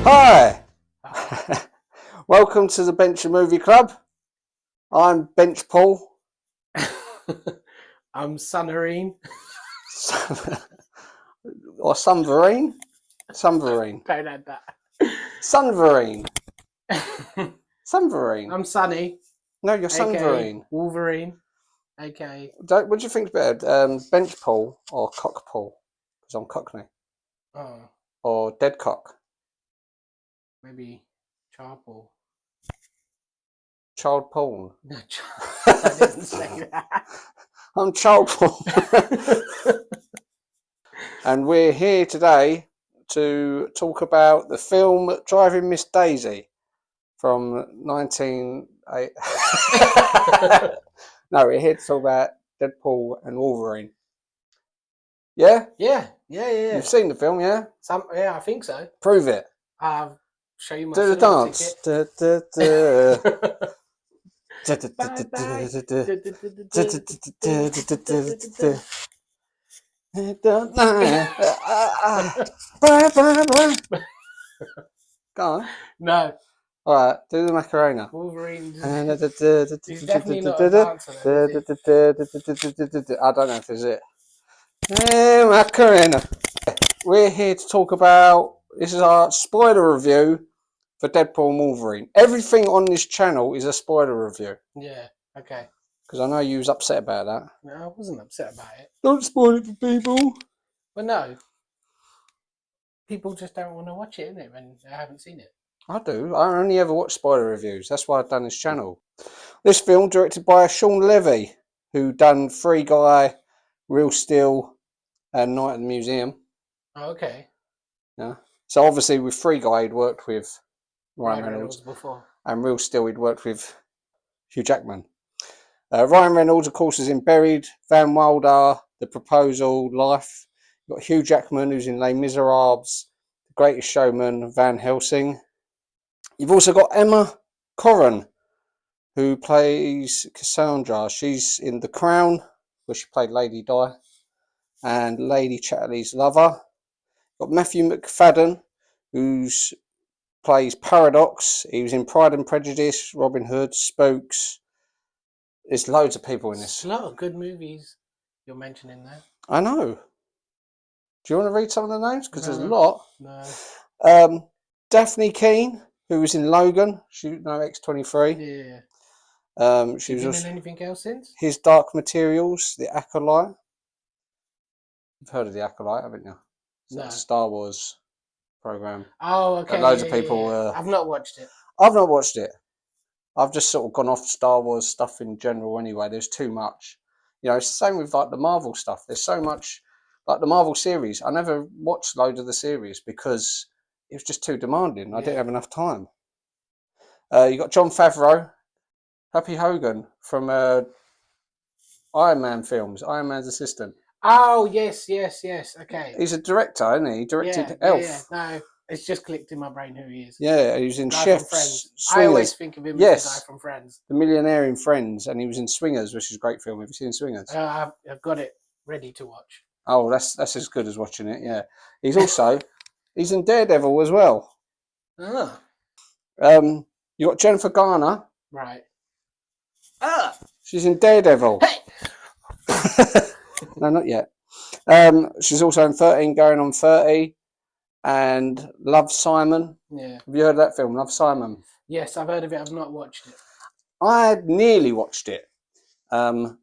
Hi, welcome to the Bench Movie Club. I'm Bench Paul. I'm Sunarine. Or Sunverine. Sunverine. Don't add that. Sunverine. Sunverine. I'm Sunny. No, you're Sunverine. Wolverine. Okay. What do you think's better, Bench Paul or Cock Paul? Because I'm Cockney. Oh, Or Dead Cock. maybe Charpal. Child porn. No, I didn't say that. I'm Child Paul. And we're here today to talk about the film Driving Miss Daisy from 19... No, we're here to talk about Deadpool and Wolverine. Yeah? Yeah. You've seen the film, yeah? Yeah, I think so. Prove it. I'll show you my Do the dance. Go on. No. Alright, do the Macarena. Wolverine. He's definitely not a dancer, though, is he? I don't know if it's it. Macarena. We're here to talk about, this is our spoiler review for Deadpool and Wolverine. Everything on this channel is a spoiler review. Yeah, okay. Because I know you was upset about that. No, I wasn't upset about it. Don't spoil it for people. Well, no. People just don't want to watch it, innit, when they haven't seen it. I do. I only ever watch spoiler reviews. That's why I've done this channel. This film directed by Sean Levy, who done Free Guy, Real Steel, and Night at the Museum. Oh, okay. Yeah. So obviously with Free Guy he'd worked with Ryan Ryan Reynolds before. And Real Steel he'd worked with Hugh Jackman. Ryan Reynolds, of course, is in Buried, Van Wilder, The Proposal, Life. You've got Hugh Jackman, who's in Les Miserables, The Greatest Showman, Van Helsing. You've also got Emma Corrin, who plays Cassandra. She's in The Crown, where she played Lady Di, and Lady Chatterley's lover. Got Matthew McFadden, who plays Paradox. He was in Pride and Prejudice, Robin Hood, Spooks. There's loads of people in this. There's a lot of good movies you're mentioning there. I know. Do you want to read some of the names? Because there's a No. lot. No. Daphne Keane, who was in Logan, X-23. Yeah. She Has was he been in anything else since? His Dark Materials, The Acolyte. You've heard of The Acolyte, haven't you? It's No. a Star Wars program. Oh, okay. Loads of people. I've not watched it. I've not watched it. I've just sort of gone off Star Wars stuff in general anyway. There's too much. You know, it's the same with like the Marvel stuff. There's so much, like the Marvel series. I never watched loads of the series because it was just too demanding. I didn't have enough time. You got Jon Favreau, Happy Hogan from Iron Man films, Iron Man's assistant. Oh, yes. Okay. He's a director, isn't he? He directed Elf. Yeah. No, it's just clicked in my brain who he is. Yeah, he was in Guy Chefs, from Friends. Swingers. I always think of him as the guy from Friends. The millionaire in Friends, and he was in Swingers, which is a great film. Have you seen Swingers? I've got it ready to watch. Oh, that's as good as watching it. Yeah, he's also he's in Daredevil as well. Ah. You got Jennifer Garner. Right. She's in Daredevil. Hey. No, not yet. She's also in 13 Going on 30 and Love, Simon. Yeah. Have you heard of that film, Love, Simon? Yes, I've heard of it. I've not watched it. I had nearly watched it. A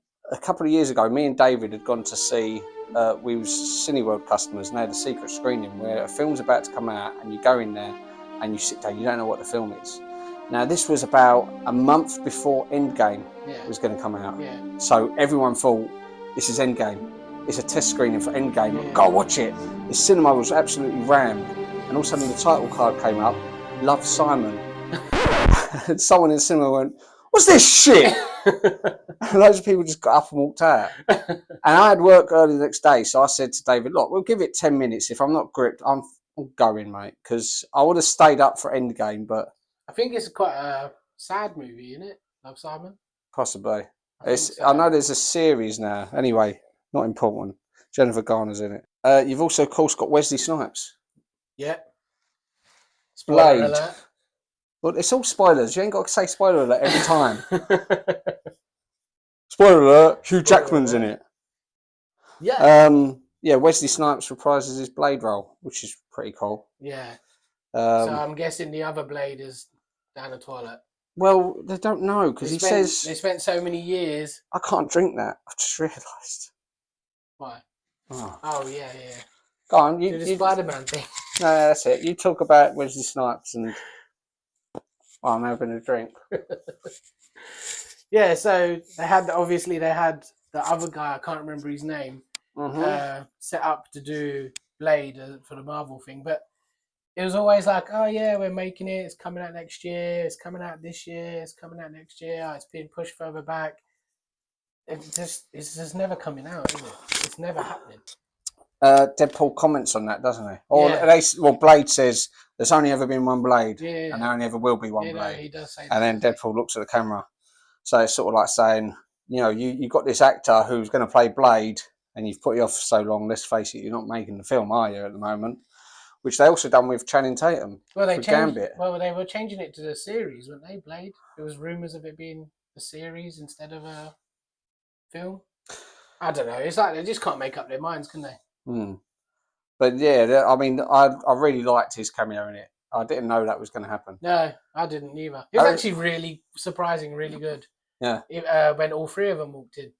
couple of years ago, me and David had gone to see, we was Cineworld customers, and they had a secret screening where a film's about to come out and you go in there and you sit down, you don't know what the film is. Now, this was about a month before Endgame was going to come out. Yeah. So everyone thought, this is Endgame. It's a test screening for Endgame. Yeah. Go watch it. The cinema was absolutely rammed. And all of a sudden the title card came up, Love, Simon. And someone in the cinema went, what's this shit? And loads of people just got up and walked out. And I had work early the next day, so I said to David, look, we'll give it 10 minutes. If I'm not gripped, I'm going, mate. Because I would have stayed up for Endgame, but... I think it's quite a sad movie, isn't it? Love, Simon? Possibly. I know there's a series now. Anyway, not important. Jennifer Garner's in it. You've also, of course, got Wesley Snipes. Yeah. Spoiler Blade. alert. Well, it's all spoilers. You ain't got to say spoiler alert every time. Spoiler alert, Hugh Jackman's in it. Yeah. Yeah, Wesley Snipes reprises his Blade role, which is pretty cool. Yeah. So Um, I'm guessing the other Blade is down the toilet. well, they don't know because he says they spent so many years. I can't drink that. I've just realised. Why? Oh. Oh yeah, yeah. Go on, Do the Spider-Man thing. No, that's it. You talk about Wesley Snipes and I'm having a drink. Yeah, so they had the other guy, I can't remember his name, set up to do Blade for the Marvel thing, but it was always like, oh yeah, we're making it, it's coming out next year, it's coming out this year, it's coming out next year, oh, it's being pushed further back. It's just never coming out, is it? It's never happening. Deadpool comments on that, doesn't he? Or Blade says there's only ever been one Blade, and there only ever will be one Blade. He does say and then Deadpool looks at the camera, so it's sort of like saying, you got this actor who's going to play Blade, and you've put it off for so long. Let's face it, you're not making the film, are you, at the moment? Which they also done with Channing Tatum. Well, they changed. Gambit. Well, they were changing it to the series, weren't they? Blade. There was rumors of it being a series instead of a film. I don't know. It's like they just can't make up their minds, can they? But yeah, I mean, I really liked his cameo in it. I didn't know that was going to happen. No, I didn't either. It was actually really surprising, really good. Yeah. When all three of them walked in.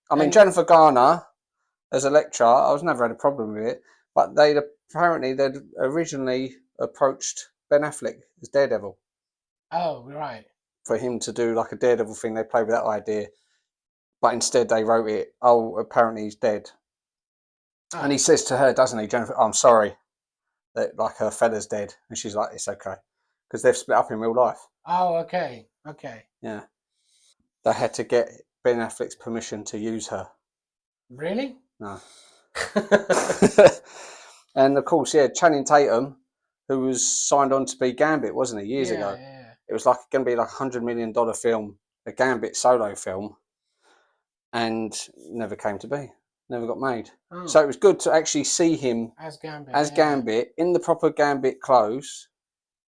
I mean, Jennifer Garner as Elektra, I was never had a problem with it, but they'd originally approached Ben Affleck as Daredevil. Oh, right. For him to do like a Daredevil thing, they played with that idea, but instead they wrote it, oh, apparently he's dead. Oh. And he says to her, doesn't he, Jennifer, I'm sorry that like her fella's dead, and she's like, it's okay, because they've split up in real life. Oh, okay. Yeah, they had to get Ben Affleck's permission to use her. Really? No. And of course, yeah, Channing Tatum, who was signed on to be Gambit, wasn't he, years ago? Yeah. It was like going to be like $100 million film, a Gambit solo film, and never came to be. Never got made. Oh. So it was good to actually see him as Gambit in the proper Gambit clothes.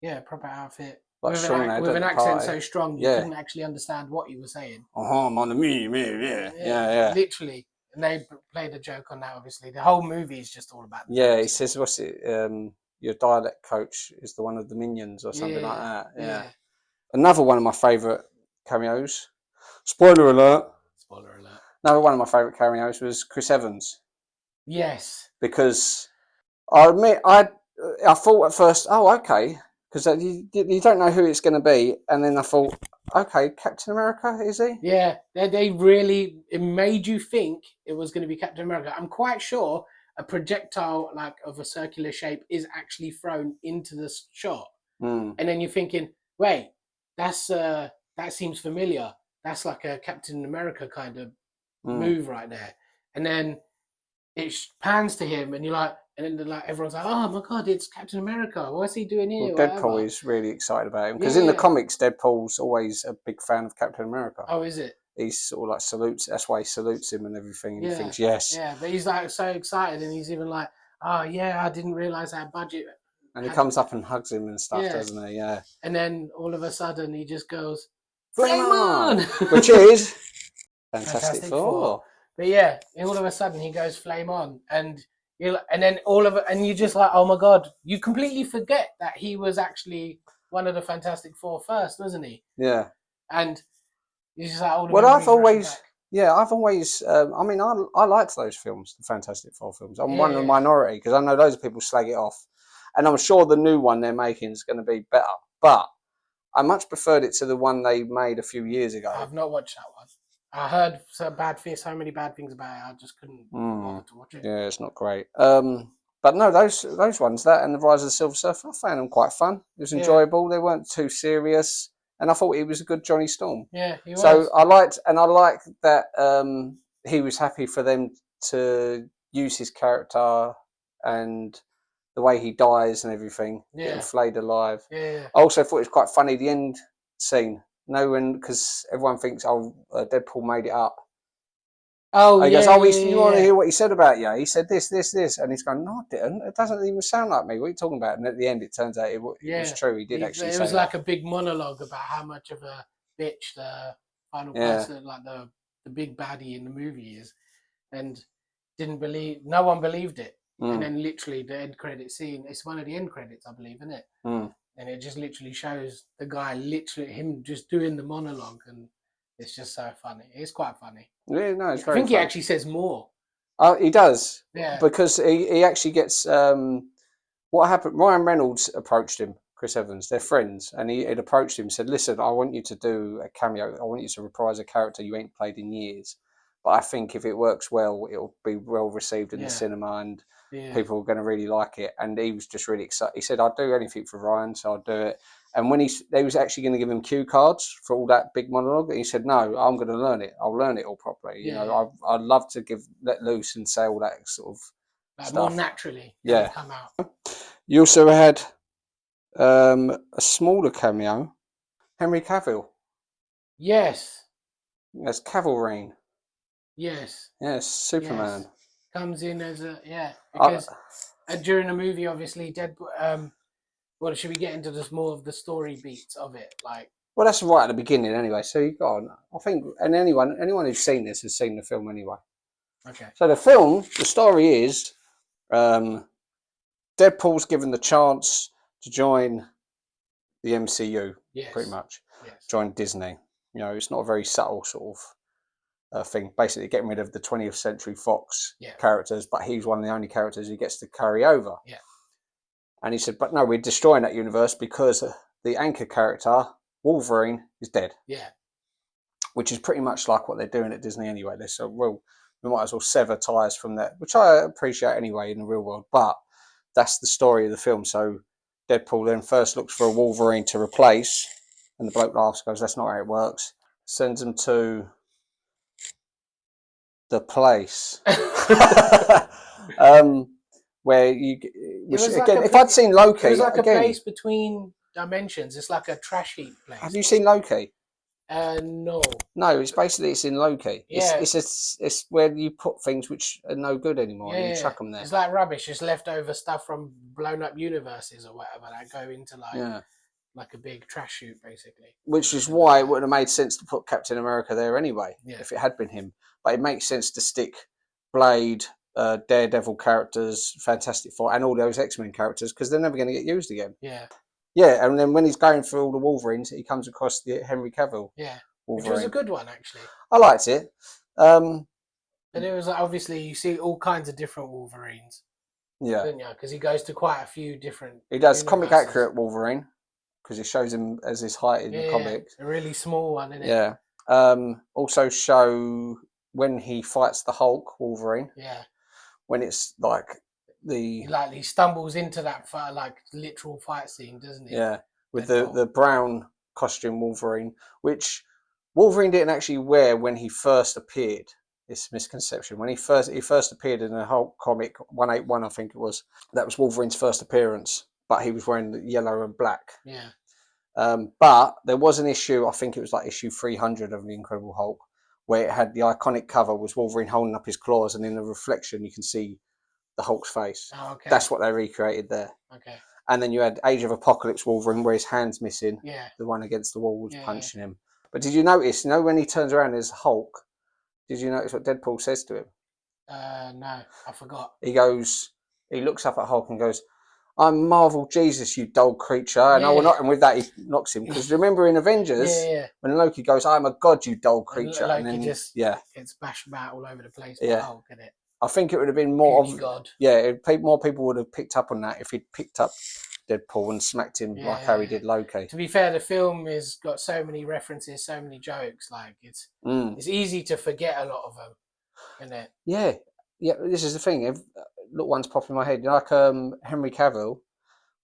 Yeah, proper outfit. Like with an accent so strong you couldn't actually understand what he was saying. Yeah. Literally. And they played a joke on that, obviously. The whole movie is just all about Yeah, he says, what's it? Your dialect coach is the one of the Minions or something like that. Yeah. Another one of my favourite cameos. Spoiler alert. Another one of my favourite cameos was Chris Evans. Yes. Because I admit, I thought at first, oh, okay, because you don't know who it's going to be, and then I thought, okay, Captain America, is he? Yeah, it made you think it was going to be Captain America. I'm quite sure a projectile like of a circular shape is actually thrown into the shot, and then you're thinking, wait, that seems familiar. That's like a Captain America kind of move right there, and then it pans to him, and you're like, and then like everyone's like, oh my god, it's Captain America. What's he doing here? Well, Deadpool is really excited about him because in the comics, Deadpool's always a big fan of Captain America. Oh, is it? He's sort of like salutes. That's why he salutes him and everything. And he thinks yes. Yeah, but he's like so excited, and he's even like, oh yeah, I didn't realize our budget. And he comes up and hugs him and stuff, doesn't he? Yeah. And then all of a sudden, he just goes, "Flame on!" Which is Fantastic Four. But yeah, all of a sudden he goes flame on, and then and you just like, oh my god, you completely forget that he was actually one of the Fantastic Four first, wasn't he? Yeah. And you just like, I've always, I mean, I liked those films, the Fantastic Four films. I'm one of the minority because I know loads of people slag it off, and I'm sure the new one they're making is going to be better, but I much preferred it to the one they made a few years ago. I've not watched that one. I heard so many bad things about it. I just couldn't bother to watch it. Yeah, it's not great. But no, those ones, that and the Rise of the Silver Surfer, I found them quite fun. It was enjoyable. They weren't too serious, and I thought he was a good Johnny Storm. Yeah, he was. So I liked that he was happy for them to use his character and the way he dies and everything, getting flayed alive. Yeah. I also thought it was quite funny the end scene. No one, because everyone thinks, Deadpool made it up. Oh, And he goes, yeah, oh, yeah, you want to yeah. hear what he said about you? He said this, this, this. And he's going, no, I didn't. It doesn't even sound like me. What are you talking about? And at the end, it turns out it was Yeah. true. He did actually It say was that. like a big monologue about how much of a bitch the final Yeah. person, like the big baddie in the movie is, and no one believed it. And then literally the end credit scene, it's one of the end credits, I believe, isn't it? And it just literally shows the guy, literally him just doing the monologue, and it's just so funny. It's quite funny. Yeah, no, it's I very think funny. he actually says more. He does. Yeah. Because he actually gets... what happened? Ryan Reynolds approached him, Chris Evans. They're friends. And he had approached him and said, listen, I want you to do a cameo. I want you to reprise a character you ain't played in years. But I think if it works well, it'll be well received in the cinema and people are going to really like it. And he was just really excited. He said, I'll do anything for Ryan, so I'll do it. And when they was actually going to give him cue cards for all that big monologue, and he said, no, I'm going to learn it. I'll learn it all properly. You know, I'd love to let loose and say all that sort of like stuff. More naturally. Yeah. Come out. You also had a smaller cameo, Henry Cavill. Yes. As Cavalrine. Yes. Yes, Superman. Yes. Comes in as because during the movie, obviously, Deadpool. Well, should we get into this more of the story beats of it, like? Well, that's right at the beginning, anyway. So you got on. I think, and anyone who's seen this has seen the film anyway. Okay. So the story is, Deadpool's given the chance to join the MCU, pretty much. Yes. Join Disney. You know, it's not a very subtle sort of thing. Basically, getting rid of the 20th Century Fox characters, but he's one of the only characters he gets to carry over. Yeah. And he said, but no, we're destroying that universe because the anchor character, Wolverine, is dead. Yeah. Which is pretty much like what they're doing at Disney anyway. They're so, well, we might as well sever ties from that, which I appreciate anyway in the real world. But that's the story of the film. So Deadpool then first looks for a Wolverine to replace, and the bloke laughs, goes, that's not how it works. Sends him to the place. Where you, which, again, if I'd seen Loki, it was like again, a place between dimensions. It's like a trash heap place. Have you seen Loki? No. No, it's in Loki. Yeah. It's where you put things which are no good anymore and you chuck them there. It's like rubbish. It's leftover stuff from blown up universes or whatever that go into like a big trash chute, basically. Which is why it wouldn't have made sense to put Captain America there anyway, if it had been him. But it makes sense to stick Blade, Daredevil characters, Fantastic Four, and all those X-Men characters because they're never going to get used again. Yeah. Yeah, and then when he's going through all the Wolverines, he comes across the Henry Cavill. Yeah. Wolverine. Which was a good one, actually. I liked it. And it was obviously you see all kinds of different Wolverines. Yeah. Don't you? Because he goes to quite a few different. He does comic accurate Wolverine because he shows him as his height in the comics. A really small one, isn't it? Yeah. Also show when he fights the Hulk Wolverine. Yeah. When it's like he stumbles into that literal fight scene, doesn't he? Yeah. With the brown costume Wolverine, which Wolverine didn't actually wear when he first appeared. It's a misconception. When he first appeared in the Hulk comic 181, I think it was. That was Wolverine's first appearance, but he was wearing the yellow and black. Yeah. But there was an issue. I think it was like issue 300 of the Incredible Hulk, where it had the iconic cover was Wolverine holding up his claws, and in the reflection you can see the Hulk's face. Oh, okay. That's what they recreated there. Okay. And then you had Age of Apocalypse Wolverine, where his hand's missing. Yeah. The one against the wall was punching him. But did you notice? You know when he turns around as Hulk? Did you notice what Deadpool says to him? No, I forgot. He looks up at Hulk and goes, "I'm Marvel Jesus, you dull creature." And and with that he knocks him. Because remember in Avengers, when Loki goes, "I'm a god, you dull creature," and then gets bashed about all over the place by Hulk, isn't it? I think it would have been more God. More people would have picked up on that if he'd picked up Deadpool and smacked him like how he did Loki. To be fair, the film has got so many references, so many jokes. Like it's easy to forget a lot of them, isn't it? Yeah. This is the thing. Look, one's popping in my head. Like Henry Cavill,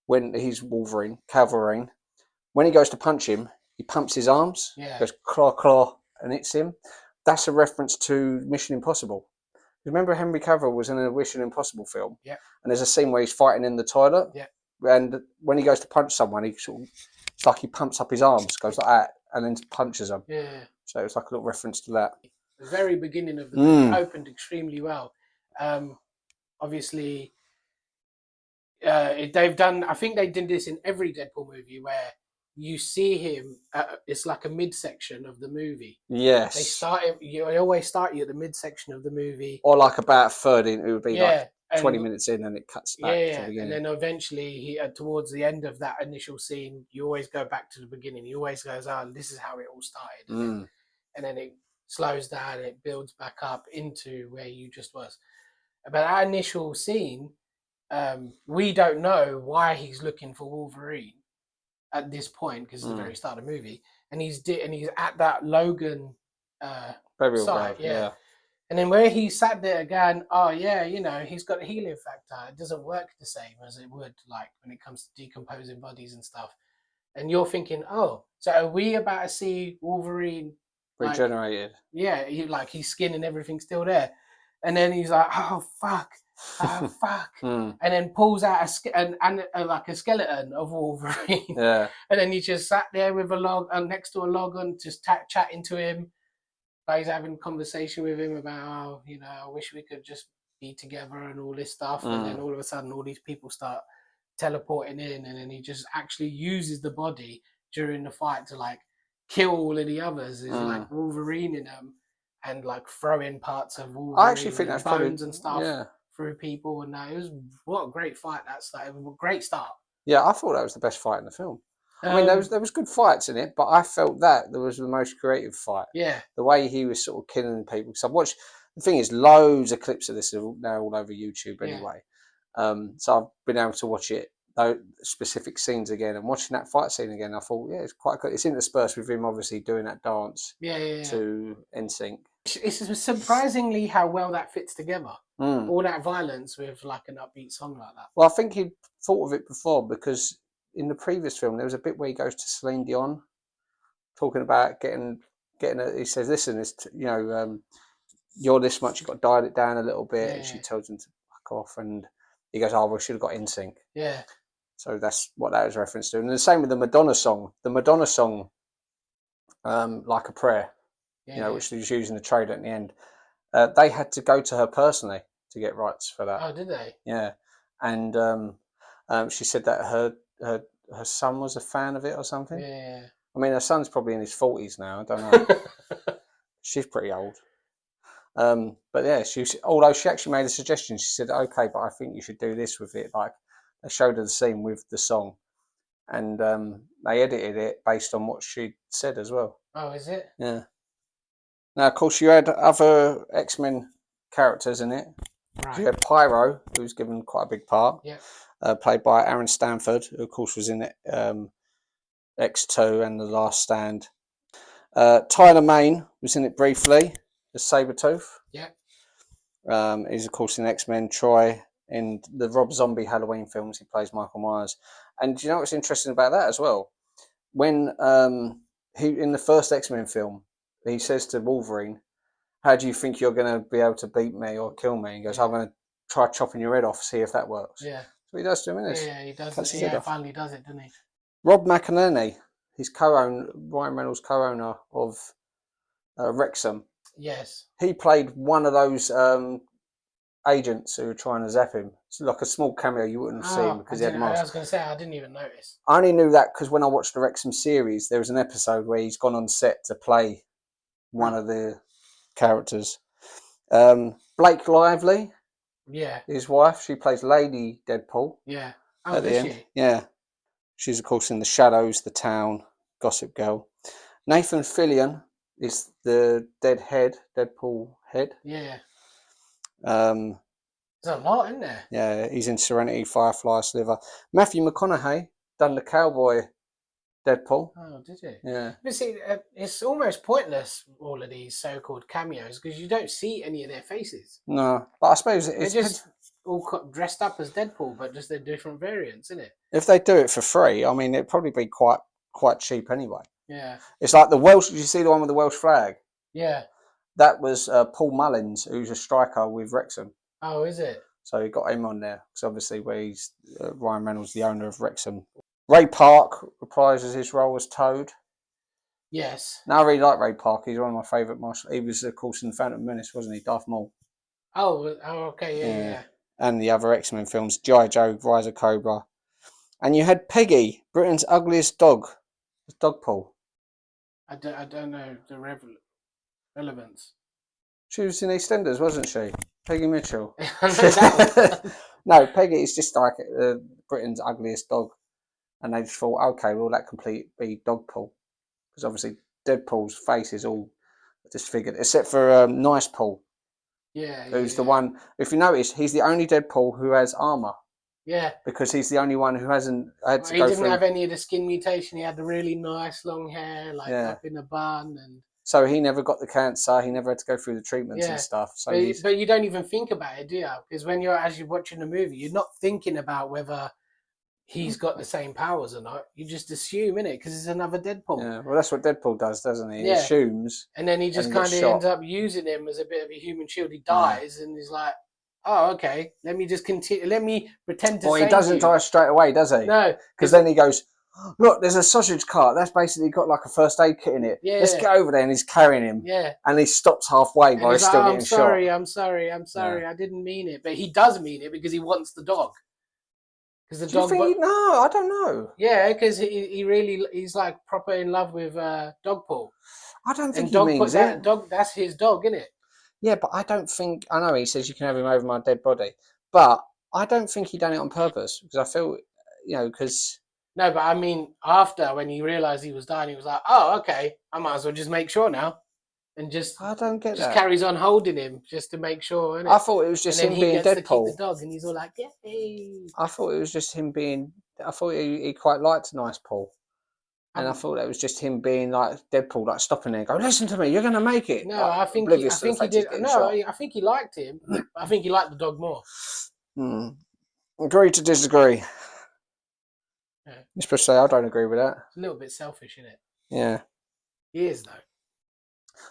when he's Wolverine, Cavalrine, when he goes to punch him, he pumps his arms. Yeah. Goes claw claw and hits him. That's a reference to Mission Impossible. Remember Henry Cavill was in a Mission Impossible film? Yeah. And there's a scene where he's fighting in the toilet. Yeah. And when he goes to punch someone, it's like he pumps up his arms, goes like that, and then punches them. Yeah. So it's like a little reference to that. The very beginning of the movie opened extremely well. Obviously, they've done. I think they did this in every Deadpool movie where you see him. It's like a midsection of the movie. Yes. They always start you at the midsection of the movie, or like about a third in. It would be like 20 and, minutes in, and it cuts back to the beginning. and then eventually, towards the end of that initial scene, you always go back to the beginning. He always goes, "Oh, this is how it all started," and then it slows down and it builds back up into where you just was. But that initial scene, we don't know why he's looking for Wolverine at this point because it's the very start of the movie, and he's at that Logan burial site, grave, and then where he sat there again, oh yeah, he's got a healing factor. It doesn't work the same as it would like when it comes to decomposing bodies and stuff. And you're thinking, oh, so are we about to see Wolverine regenerated? His skin and everything's still there, and then he's like, oh fuck. And then pulls out a skeleton of Wolverine, and then he just sat there with a log next to a log and just chatting to him. Like he's having a conversation with him about, I wish we could just be together and all this stuff. And then all of a sudden, all these people start teleporting in, and then he just actually uses the body during the fight to like kill all of the others. He's like Wolverine in them and like throwing parts of Wolverine, I actually think that's bones and stuff through people. And it was what a great fight that's like. It was a great start. Yeah, I thought that was the best fight in the film. I mean, there was good fights in it, but I felt that there was the most creative fight. Yeah, the way he was sort of killing people. So I've watched. The thing is, loads of clips of this are now all over YouTube anyway. So I've been able to watch it, those specific scenes again, and watching that fight scene again. I thought, it's quite good. It's interspersed with him obviously doing that dance. To NSYNC. It's surprisingly how well that fits together. All that violence with like an upbeat song like that. Well, I think he'd thought of it before because in the previous film there was a bit where he goes to Celine Dion, talking about getting. He says, "Listen, you're this much. You've got to dial it down a little bit." And she tells him to back off, and he goes, "Oh, we should have got NSYNC." Yeah. So that's what that was reference to, and the same with the Madonna song. The Madonna song, "Like a Prayer," which was used in the trailer at the end. They had to go to her personally to get rights for that. Oh, did they? Yeah, and she said that her son was a fan of it or something. Yeah. I mean, her son's probably in his 40s now. I don't know. She's pretty old. But yeah, although she actually made a suggestion, she said, "Okay, but I think you should do this with it." Like they showed her the scene with the song, and they edited it based on what she said as well. Oh, is it? Yeah. Now, of course, you had other X-Men characters in it. Right. You had Pyro, who's given quite a big part. Yeah. Played by Aaron Stanford, who of course was in it, X2 and The Last Stand. Tyler Mane was in it briefly as Sabretooth. Yeah. He's of course in X-Men. Troy in the Rob Zombie Halloween films, he plays Michael Myers. And do you know what's interesting about that as well? When he in the first X-Men film, he says to Wolverine, "How do you think you're going to be able to beat me or kill me?" He goes, "I'm going to try chopping your head off, see if that works." Yeah. So he does to him, isn't it? Yeah, he does. Yeah, finally does it, doesn't he? Rob McElhenney, he's Ryan Reynolds' co-owner of Wrexham. Yes. He played one of those agents who were trying to zap him. It's like a small cameo you wouldn't have seen because he had a mask. I was going to say, I didn't even notice. I only knew that because when I watched the Wrexham series, there was an episode where he's gone on set to play one of the characters. Blake Lively, his wife, she plays Lady Deadpool. Yeah. Oh, at the end. Yeah. She's, of course, in The Shadows, The Town, Gossip Girl. Nathan Fillion is the Deadpool head. Yeah. There's a lot in there. Yeah, he's in Serenity, Firefly, Sliver. Matthew McConaughey done the cowboy Deadpool. Oh, did you? Yeah. But see, it's almost pointless, all of these so-called cameos, because you don't see any of their faces. No, but I suppose it's just all dressed up as Deadpool, but just they're different variants, isn't it? If they do it for free, I mean, it'd probably be quite cheap anyway. Yeah. It's like the Welsh. Did you see the one with the Welsh flag? Yeah. That was Paul Mullins, who's a striker with Wrexham. Oh, is it? So he got him on there because obviously where he's Ryan Reynolds, the owner of Wrexham. Ray Park reprises his role as Toad. Yes. No, I really like Ray Park. He's one of my favourite martial. He was, of course, in Phantom Menace, wasn't he? Darth Maul. Oh, okay, Yeah. yeah. And the other X-Men films, G.I. Joe, Rise of Cobra. And you had Peggy, Britain's ugliest dog. It's Dogpool. I don't know the relevance. She was in EastEnders, wasn't she? Peggy Mitchell. I know that one. No, Peggy is just like Britain's ugliest dog. And they just thought, okay, well, that complete be Dogpool. Because obviously Deadpool's face is all disfigured, except for Nice Paul, Yeah, who's the yeah, one. If you notice, he's the only Deadpool who has armor yeah. because he's the only one who hasn't had Well, to he go didn't through. have any of the skin mutation. He had the really nice long hair, like Yeah, up in a bun, and so he never got the cancer. He never had to go through the treatments and yeah. stuff. So But he's but you don't even think about it, do you? Because when you're as you're watching the movie, you're not thinking about whether he's got the same powers or not. You just assume, innit? Because it's another Deadpool. yeah. Well, that's what Deadpool does, doesn't he? He Yeah. assumes And then he and just he kind gets of shot. ends up using him as a bit of a human shield. He Yeah. dies, and he's like, "Oh, okay. Let me just continue. Let me pretend to Well, he save doesn't you." die straight away, does he? No, Because then he goes, look, there's a sausage cart. That's basically got like a first aid kit in it. yeah, Let's get over there. And he's carrying him. yeah. And he stops halfway And while he's he's like, still oh, getting shot. I'm sorry, Yeah. I didn't mean it. But he does mean it because he wants the dog. Because the Do you dog, think? No, I don't know. yeah, because he's like proper in love with Dogpool. I don't think And he means it. that's his dog, isn't it? Yeah, but I don't think. I know he says you can have him over my dead body, but I don't think he done it on purpose because I feel, because. No, but I mean, after when he realized he was dying, he was like, oh, okay, I might as well just make sure now. And I don't get just that. carries on holding him just to make sure, innit? I thought it was just and then him he being gets to keep the Deadpool. dog, and he's all like, yay. I thought it was just him being. I thought he quite liked Nice Paul. And I thought that was just him being like Deadpool, like stopping there and go, listen to me, you're going to make it. No, Like, I think oblivious to the he fact he's did. getting No, shot. I think he liked him. But I think he liked the dog more. Agree to disagree. Yeah. You're supposed to say, I don't agree with that. It's a little bit selfish, isn't it? Yeah. He is, though.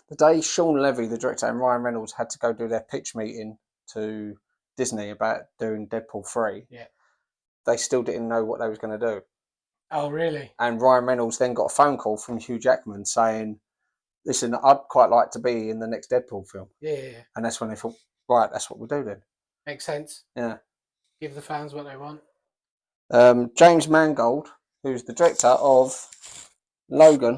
The day Sean Levy, the director, and Ryan Reynolds had to go do their pitch meeting to Disney about doing Deadpool 3, Yeah. they still didn't know what they was going to do. Oh, really? And Ryan Reynolds then got a phone call from Hugh Jackman saying, listen, I'd quite like to be in the next Deadpool film. Yeah. And that's when they thought, right, that's what we'll do then. Makes sense. Yeah. Give the fans what they want. James Mangold, who's the director of Logan,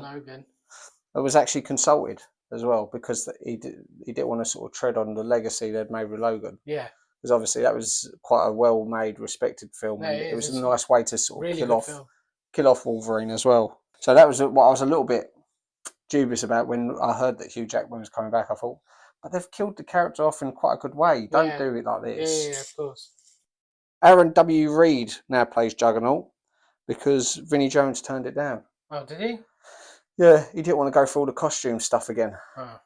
was actually consulted as well because he didn't want to sort of tread on the legacy they'd made with Logan. Yeah. Because obviously that was quite a well-made, respected film, No, and it was a nice way to sort of really kill off Wolverine as well. So that was what I was a little bit dubious about when I heard that Hugh Jackman was coming back. I thought, but they've killed the character off in quite a good way. Don't do it like this. Yeah, of course. Aaron W. Reed now plays Juggernaut because Vinnie Jones turned it down. Oh, did he? Yeah, he didn't want to go through all the costume stuff again. Oh.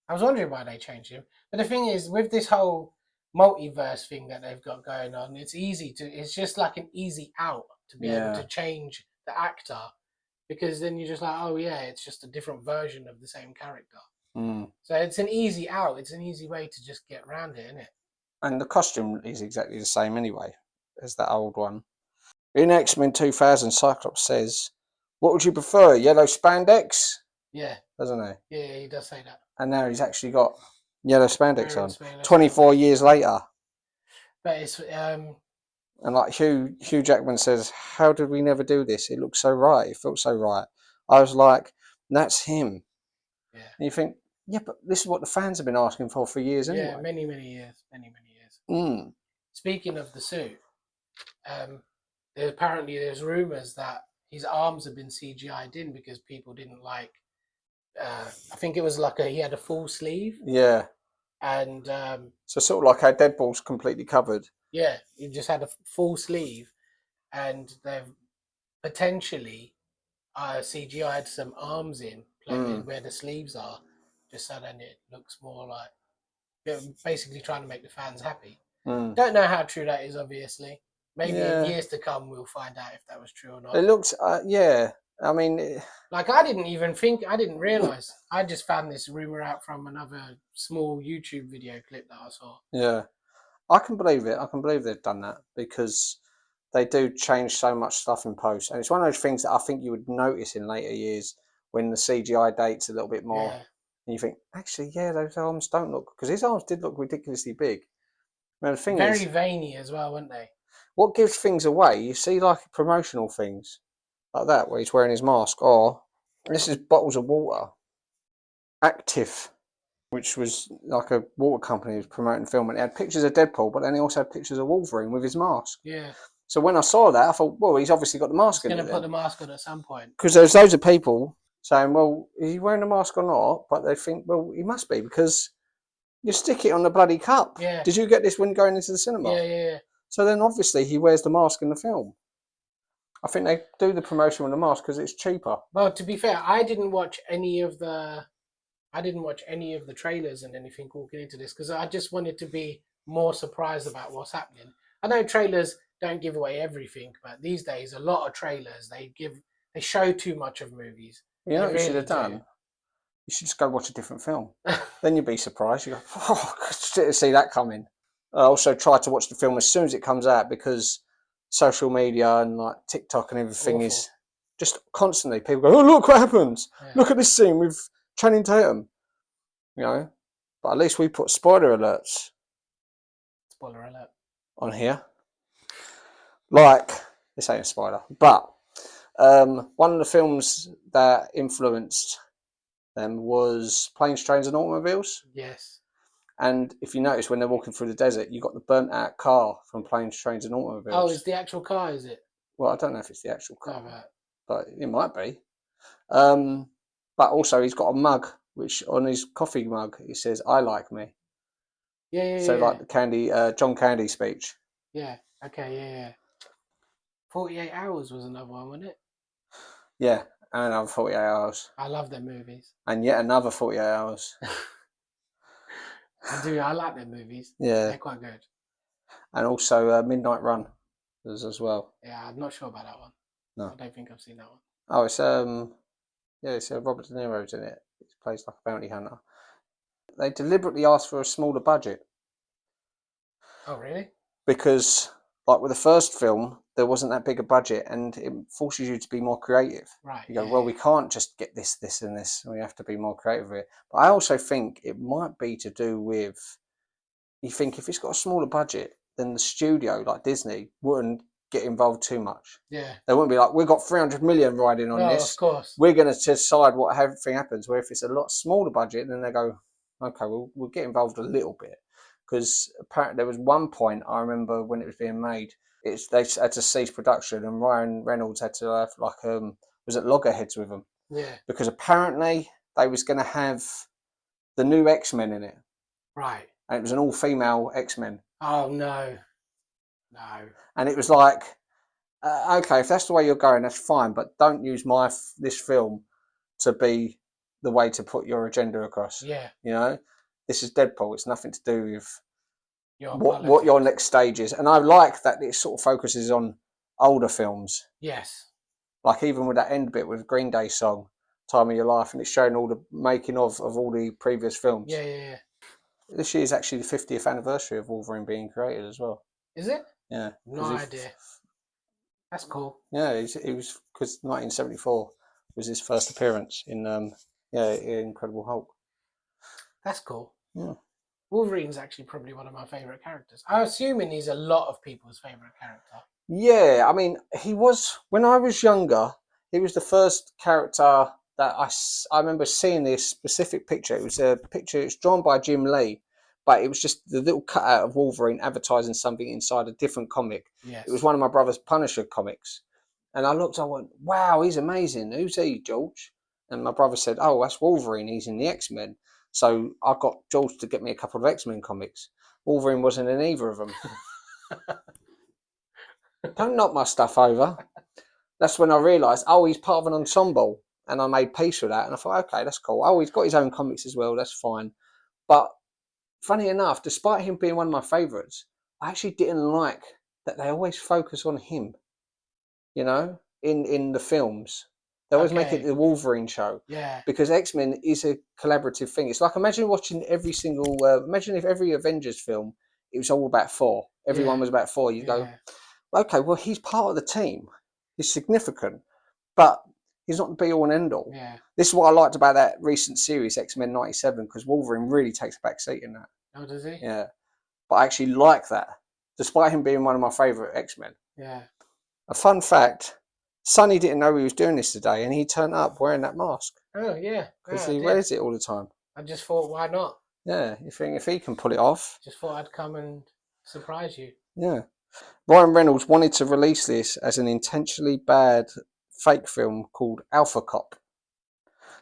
I was wondering why they changed him. But the thing is, with this whole multiverse thing that they've got going on, it's just like an easy out to be able to change the actor, because then you're just like, oh yeah, it's just a different version of the same character. So it's an easy out. It's an easy way to just get around it, isn't it? And the costume is exactly the same anyway as that old one. In X-Men 2000, Cyclops says, what would you prefer, yellow spandex? Yeah. Doesn't he? Yeah, he does say that. And now he's actually got yellow spandex on, 24 years later. But it's... And like Hugh Jackman says, how did we never do this? It looked so right. It felt so right. I was like, that's him. Yeah. And you think, yeah, but this is what the fans have been asking for years anyway. Yeah, many years. Speaking of the suit, there's rumours that his arms have been CGI'd in because people didn't like. I think it was like he had a full sleeve. Yeah. And so sort of like how Deadpool's completely covered. Yeah, he just had a full sleeve, and they've potentially CGI'd some arms in where the sleeves are, just so then it looks more like basically trying to make the fans happy. Don't know how true that is, obviously. Maybe in years to come we'll find out if that was true or not. It looks, I mean... Like, I didn't realise. I just found this rumour out from another small YouTube video clip that I saw. Yeah. I can believe it. I can believe they've done that because they do change so much stuff in post. And it's one of those things that I think you would notice in later years when the CGI dates a little bit more. Yeah. And you think, actually, yeah, those arms don't look, because his arms did look ridiculously big. Now, the thing Very is, veiny as well, weren't they? what gives things away, you see like promotional things like that, where he's wearing his mask, or this is bottles of water. Active, which was like a water company, was promoting the film, and it had pictures of Deadpool, but then he also had pictures of Wolverine with his mask. Yeah. So when I saw that, I thought, well, he's obviously got the mask He's in going it to put then. the mask on at some point. Because there's loads of people saying, well, is he wearing a mask or not? But they think, well, he must be, because you stick it on the bloody cup. Yeah. Did you get this when going into the cinema? Yeah. So then obviously he wears the mask in the film. I think they do the promotion with the mask because it's cheaper. Well, to be fair, I didn't watch any of the trailers and anything walking into this because I just wanted to be more surprised about what's happening. I know trailers don't give away everything, but these days a lot of trailers they show too much of movies. You know what you should really have done? You should just go watch a different film. Then you'd be surprised. You go, oh, to see that coming. I also try to watch the film as soon as it comes out because social media and like TikTok and everything Awful. is just constantly people go, oh, look what happens. Yeah. Look at this scene with Channing Tatum. You know, but at least we put spoiler alerts. Spoiler alert. On here. Like, this ain't a spoiler, but one of the films that influenced them was Planes, Trains and Automobiles. Yes. And if you notice, when they're walking through the desert, you got the burnt out car from Planes, Trains and Automobiles. Oh, it's the actual car, is it? Well, I don't know if it's the actual car, No, right. but it might be. But also, he's got a mug, which on his coffee mug, it says, I like me. Yeah. So, like the John Candy speech. Yeah. Okay. Yeah. 48 Hours was another one, wasn't it? Yeah, and another 48 hours. I love them movies. And yet another 48 hours. I do. I like them movies. Yeah. They're quite good. And also Midnight Run as well. Yeah, I'm not sure about that one. No. I don't think I've seen that one. Oh, it's it's Robert De Niro's in it. He plays like a bounty hunter. They deliberately asked for a smaller budget. Oh, really? Because, like with the first film, there wasn't that big a budget, and it forces you to be more creative. Right. You go, we can't just get this, and this. We have to be more creative with it. But I also think it might be to do with, you think if it's got a smaller budget, then the studio, like Disney, wouldn't get involved too much. Yeah. They wouldn't be like, we've got 300 million riding on this. Of course. We're going to decide what everything happens. Where if it's a lot smaller budget, then they go, okay, we'll get involved a little bit. Because apparently there was one point I remember when it was being made, they had to cease production, and Ryan Reynolds had to have was at loggerheads with them. Yeah. Because apparently they was going to have the new X-Men in it. Right. And it was an all-female X-Men. Oh, no. And it was like, okay, if that's the way you're going, that's fine, but don't use this film to be the way to put your agenda across. Yeah. You know, this is Deadpool. It's nothing to do with what your next stage is. And I like that it sort of focuses on older films. Yes. Like even with that end bit with Green Day song, Time of Your Life, and it's showing all the making of all the previous films. Yeah. This year is actually the 50th anniversary of Wolverine being created as well. Is it? Yeah. No idea. That's cool. Yeah, he was, because 1974 was his first appearance in Incredible Hulk. That's cool. Yeah. Wolverine's actually probably one of my favourite characters. I'm assuming he's a lot of people's favourite character. Yeah, I mean, he was, when I was younger, he was the first character that I remember seeing this specific picture. It was a picture, it's drawn by Jim Lee, but it was just the little cutout of Wolverine advertising something inside a different comic. Yes. It was one of my brother's Punisher comics. And I looked, I went, wow, he's amazing. Who's he, George? And my brother said, oh, that's Wolverine. He's in the X-Men. So I got George to get me a couple of X-Men comics. Wolverine wasn't in either of them. Don't knock my stuff over. That's when I realised, oh, he's part of an ensemble. And I made peace with that. And I thought, okay, that's cool. Oh, he's got his own comics as well. That's fine. But funny enough, despite him being one of my favourites, I actually didn't like that they always focus on him, you know, in the films. They always make it the Wolverine show. Yeah. Because X-Men is a collaborative thing. It's like, imagine watching imagine if every Avengers film, it was all about Thor. Everyone was about Thor. You go, okay, well, he's part of the team. He's significant. But He's not the be all and end all. Yeah. This is what I liked about that recent series, X-Men '97, because Wolverine really takes a back seat in that. Oh, does he? Yeah. But I actually like that, despite him being one of my favourite X-Men. Yeah. A fun fact, Sonny didn't know he was doing this today, and he turned up wearing that mask. Oh, yeah. Because Yeah, he wears it all the time. I just thought, why not? Yeah, you think if he can pull it off. Just thought I'd come and surprise you. Yeah. Ryan Reynolds wanted to release this as an intentionally bad fake film called Alpha Cop.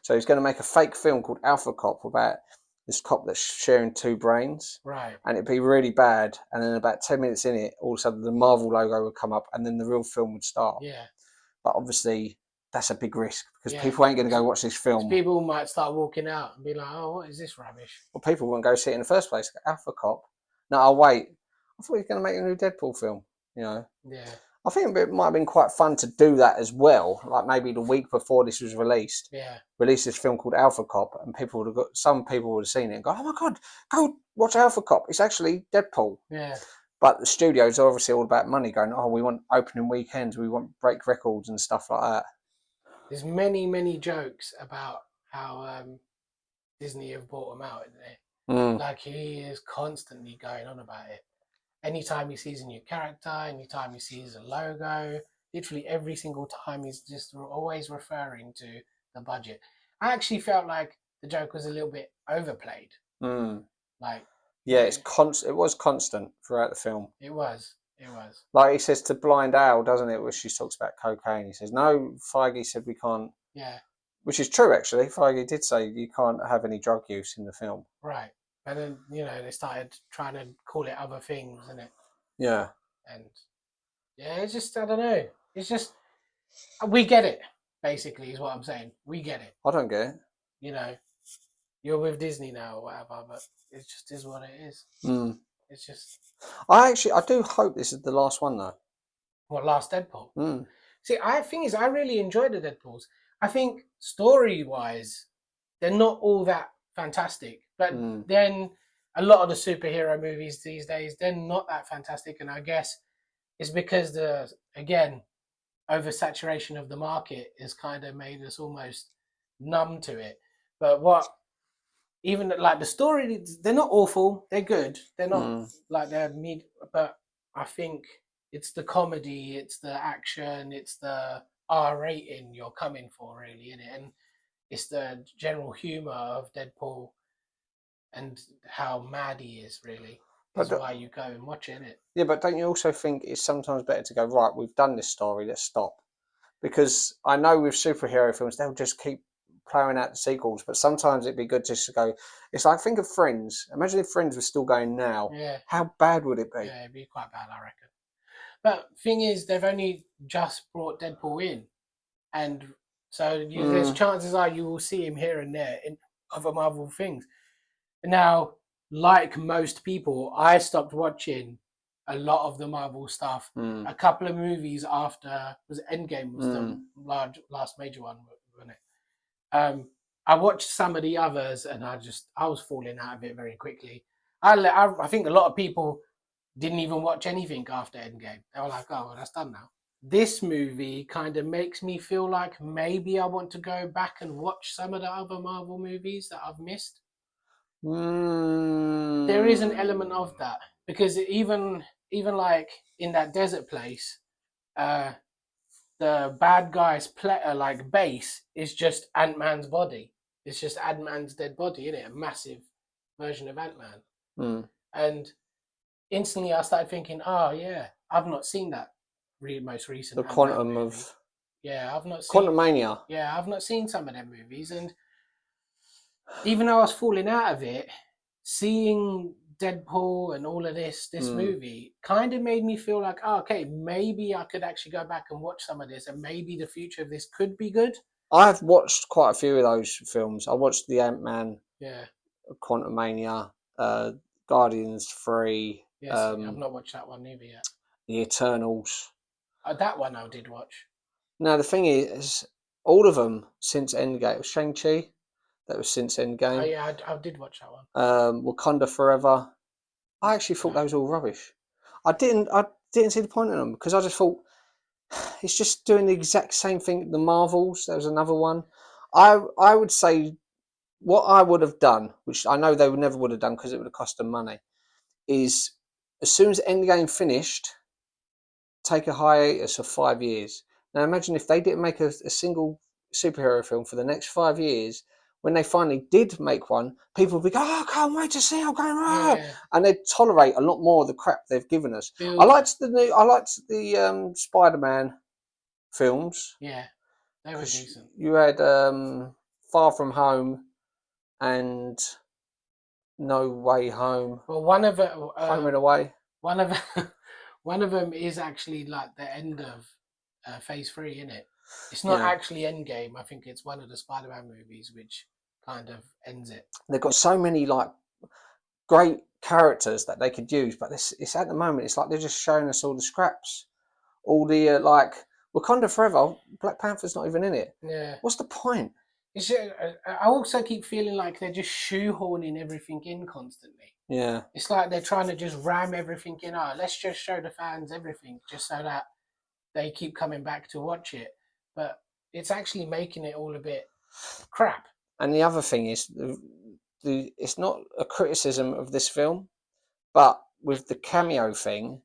So he's going to make a fake film called Alpha Cop about this cop that's sharing two brains. Right. And it'd be really bad. And then about 10 minutes in it, all of a sudden the Marvel logo would come up and then the real film would start. Yeah. But obviously, that's a big risk because Yeah. people ain't going to go watch this film. People might start walking out and be like, oh, what is this rubbish? Well, people wouldn't go see it in the first place. Alpha Cop. No, I'll wait. I thought he was going to make a new Deadpool film, you know. Yeah. I think it might have been quite fun to do that as well. Like maybe the week before this was released, release this film called Alpha Cop, and people would have got some people would have seen it and go, "Oh my god, go watch Alpha Cop! It's actually Deadpool." Yeah. But the studios are obviously all about money, going, "Oh, we want opening weekends, we want break records and stuff like that." There's many jokes about how Disney have bought him out, isn't there? Like he is constantly going on about it. Anytime he sees a new character, anytime he sees a logo, literally every single time he's just always referring to the budget. I actually felt like the joke was a little bit overplayed. Like, yeah, it was constant throughout the film. It was. Like he says to Blind Owl, doesn't it? Where she talks about cocaine. He says, "No, Feige said we can't." Yeah. Which is true, actually. Feige did say you can't have any drug use in the film. Right. And then, they started trying to call it other things, isn't it? Yeah. And, yeah, it's just, I don't know. It's just, we get it, basically, is what I'm saying. We get it. I don't get it. You're with Disney now or whatever, but it just is what it is. It's just... I do hope this is the last one, though. What, last Deadpool? See, I really enjoyed the Deadpools. I think story-wise, they're not all that fantastic. But then a lot of the superhero movies these days, they're not that fantastic. And I guess it's because again, oversaturation of the market has kind of made us almost numb to it. But even like the story, they're not awful. They're good. They're not like they're mid. But I think it's the comedy, it's the action, it's the R rating you're coming for, really, isn't it? And it's the general humor of Deadpool and how mad he is, really. That's why you go and watch it, innit? Yeah, but don't you also think it's sometimes better to go, right, we've done this story, let's stop? Because I know with superhero films, they'll just keep plowing out the sequels, but sometimes it'd be good just to go, it's like, think of Friends. Imagine if Friends was still going now. Yeah. How bad would it be? Yeah, it'd be quite bad, I reckon. But thing is, they've only just brought Deadpool in. And so there's chances are you will see him here and there in other Marvel things. Now, like most people, I stopped watching a lot of the Marvel stuff. A couple of movies after Endgame was the last major one, wasn't it? I watched some of the others, and I was falling out of it very quickly. I think a lot of people didn't even watch anything after Endgame. They were like, "Oh, well, that's done now." This movie kind of makes me feel like maybe I want to go back and watch some of the other Marvel movies that I've missed. There is an element of that, because even like in that desert place, the bad guy's base is just Ant-Man's body. It's just Ant-Man's dead body, isn't it? A massive version of Ant-Man. And instantly I started thinking, oh yeah, I've not seen that most recent. The Quantum of... Yeah, I've not seen... Quantum Mania. Yeah, I've not seen some of them movies, and even though I was falling out of it, seeing Deadpool and all of this movie kind of made me feel like, oh, okay, maybe I could actually go back and watch some of this, and maybe the future of this could be good. I've watched quite a few of those films. I watched the Ant-Man, Quantum Mania, Guardians 3. Yes, I've not watched that one either yet. The Eternals. That one I did watch. Now, the thing is, all of them since Endgame. Shang-Chi, that was since Endgame. Oh, yeah, I did watch that one. Wakanda Forever. I actually thought those were all rubbish. I didn't see the point in them, because I just thought it's just doing the exact same thing. The Marvels, there was another one. I would say what I would have done, which I know they would never would have done because it would have cost them money, is as soon as Endgame finished, take a hiatus of 5 years. Now imagine if they didn't make a single superhero film for the next 5 years. When they finally did make one, people would be going, "Oh, I can't wait to see. I'm going Yeah, and they'd tolerate a lot more of the crap they've given us. I build. liked the Spider-Man films Yeah, they were because decent. you had Far From Home and No Way Home, Well, one of it, Home and Away. one of one of them is actually like the end of Phase 3, isn't it? It's not Yeah, actually Endgame. I think it's one of the Spider-Man movies which kind of ends it. they've got so many like great characters that they could use, but it's at the moment it's like they're just showing us all the scraps, all the like Wakanda Forever. Black Panther's not even in it. Yeah. What's the point? I also keep feeling like they're just shoehorning everything in constantly. Yeah, It's like they're trying to just ram everything in. Oh, let's just show the fans everything just so that they keep coming back to watch it. But it's actually making it all a bit crap. and the other thing is it's not a criticism of this film, but with the cameo thing,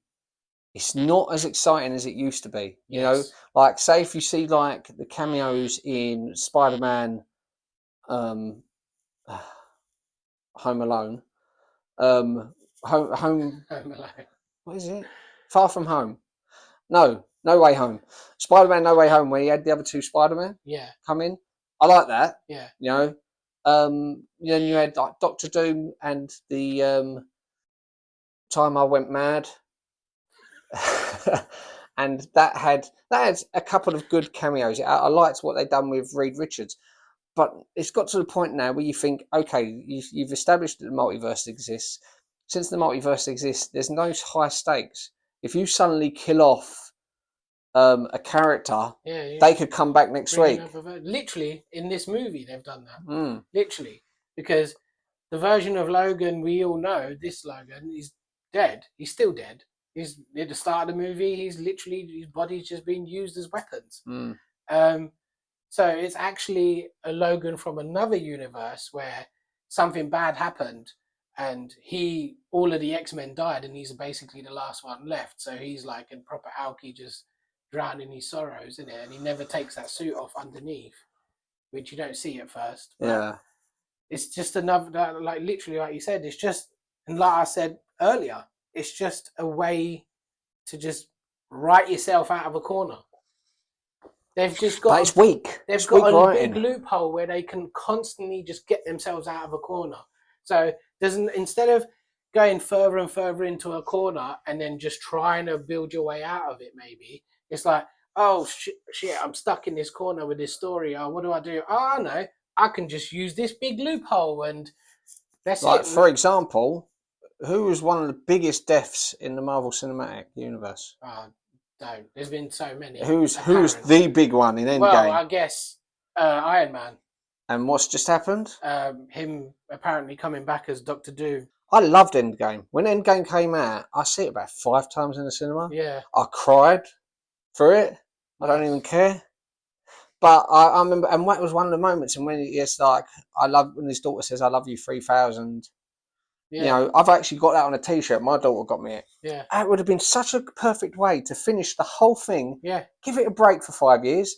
it's not as exciting as it used to be. You know, Yes. like say if you see like the cameos in Spider-Man, um, Home Alone, home, Home Alone. what is it? Far From Home. No, No Way Home. Spider-Man No Way Home, where he had the other two Spider-Man Yeah. come in. I like that. Yeah. You know. Then you had like Doctor Doom and the Time I Went Mad. And that had a couple of good cameos. I liked what they'd done with Reed Richards. But it's got to the point now where you think, okay, you've established that the multiverse exists. Since the multiverse exists, there's no high stakes. If you suddenly kill off a character, Yeah. You they could come back next bringing week. up literally in this movie they've done that. Mm, Literally, because the version of Logan we all know, this Logan, is dead. He's still dead. He's at the start of the movie. He's literally his body's just being used as weapons. mm. Um, so it's actually a Logan from another universe where something bad happened, and all of the X-Men died, and he's basically the last one left. So he's like in proper alky, just drowning his sorrows in it, and he never takes that suit off underneath, which you don't see at first. But Yeah. it's just another, like literally, like you said, it's just, and like I said earlier, it's just a way to just write yourself out of a corner. They've just But got it's weak. they've It's weak got a big writing. loophole where they can constantly just get themselves out of a corner. So doesn't instead of going further and further into a corner and then just trying to build your way out of it, maybe it's like, oh shit, I'm stuck in this corner with this story. Oh, what do I do? Oh, I know, I can just use this big loophole, and that's Like, it. for example, who was one of the biggest deaths in the Marvel Cinematic Universe? Oh, don't. There's been so many. Who's Apparent. the big one in Well, Endgame? I guess Iron Man. And what's just happened? Him apparently coming back as Doctor Doom. I loved Endgame. When Endgame came out, I see it about 5 times in the cinema. Yeah, I cried for it. I don't even care. But I remember, and that was one of the moments, and when it's like, I love when his daughter says, "I love you 3,000." yeah, You know, I've actually got that on a T-shirt. My daughter got me it. yeah, It would have been such a perfect way to finish the whole thing. yeah, Give it a break for 5 years.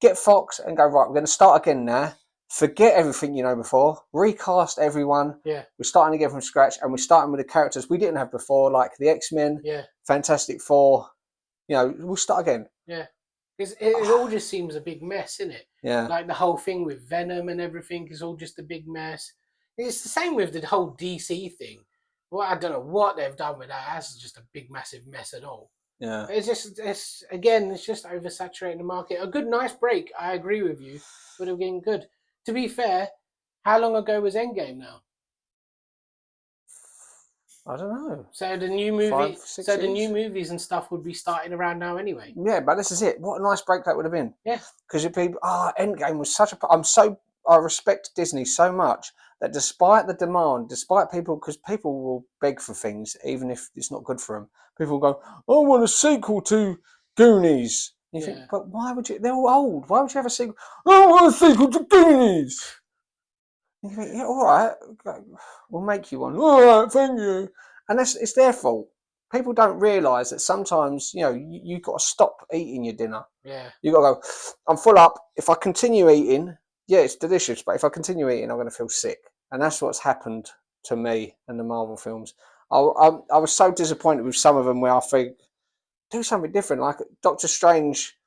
Get Fox and go, right, we're going to start again now. Forget everything you know before. Recast everyone. yeah, We're starting again from scratch, and we're starting with the characters we didn't have before, like the X-Men, yeah, Fantastic Four. You know, we'll start again. yeah. It all just seems a big mess, isn't it? Yeah. Like the whole thing with Venom and everything is all just a big mess. It's the same with the whole DC thing. Well, I don't know what they've done with that. That's just a big, massive mess at all. Yeah. It's just, it's just oversaturating the market. A good, nice break. I agree with you. Would have been good. To be fair, how long ago was Endgame now? I don't know. So the new movie, 5, 6 so the years? new movies and stuff would be starting around now anyway. Yeah, but this is it. What a nice break that would have been. Yeah. Because people, Endgame was such a. I respect Disney so much that despite the demand, despite people, because people will beg for things even if it's not good for them. People will go, I want a sequel to Goonies. You think, but why would you? They're all old. Why would you have a sequel? I don't want a sequel to Goonies. You think, yeah, all right, we'll make you one. All right, thank you. And it's their fault. People don't realise that sometimes, you've got to stop eating your dinner. Yeah. You've got to go, I'm full up. If I continue eating, yeah, it's delicious. But if I continue eating, I'm going to feel sick. And that's what's happened to me and the Marvel films. I was so disappointed with some of them where I think, do something different. Like Doctor Strange,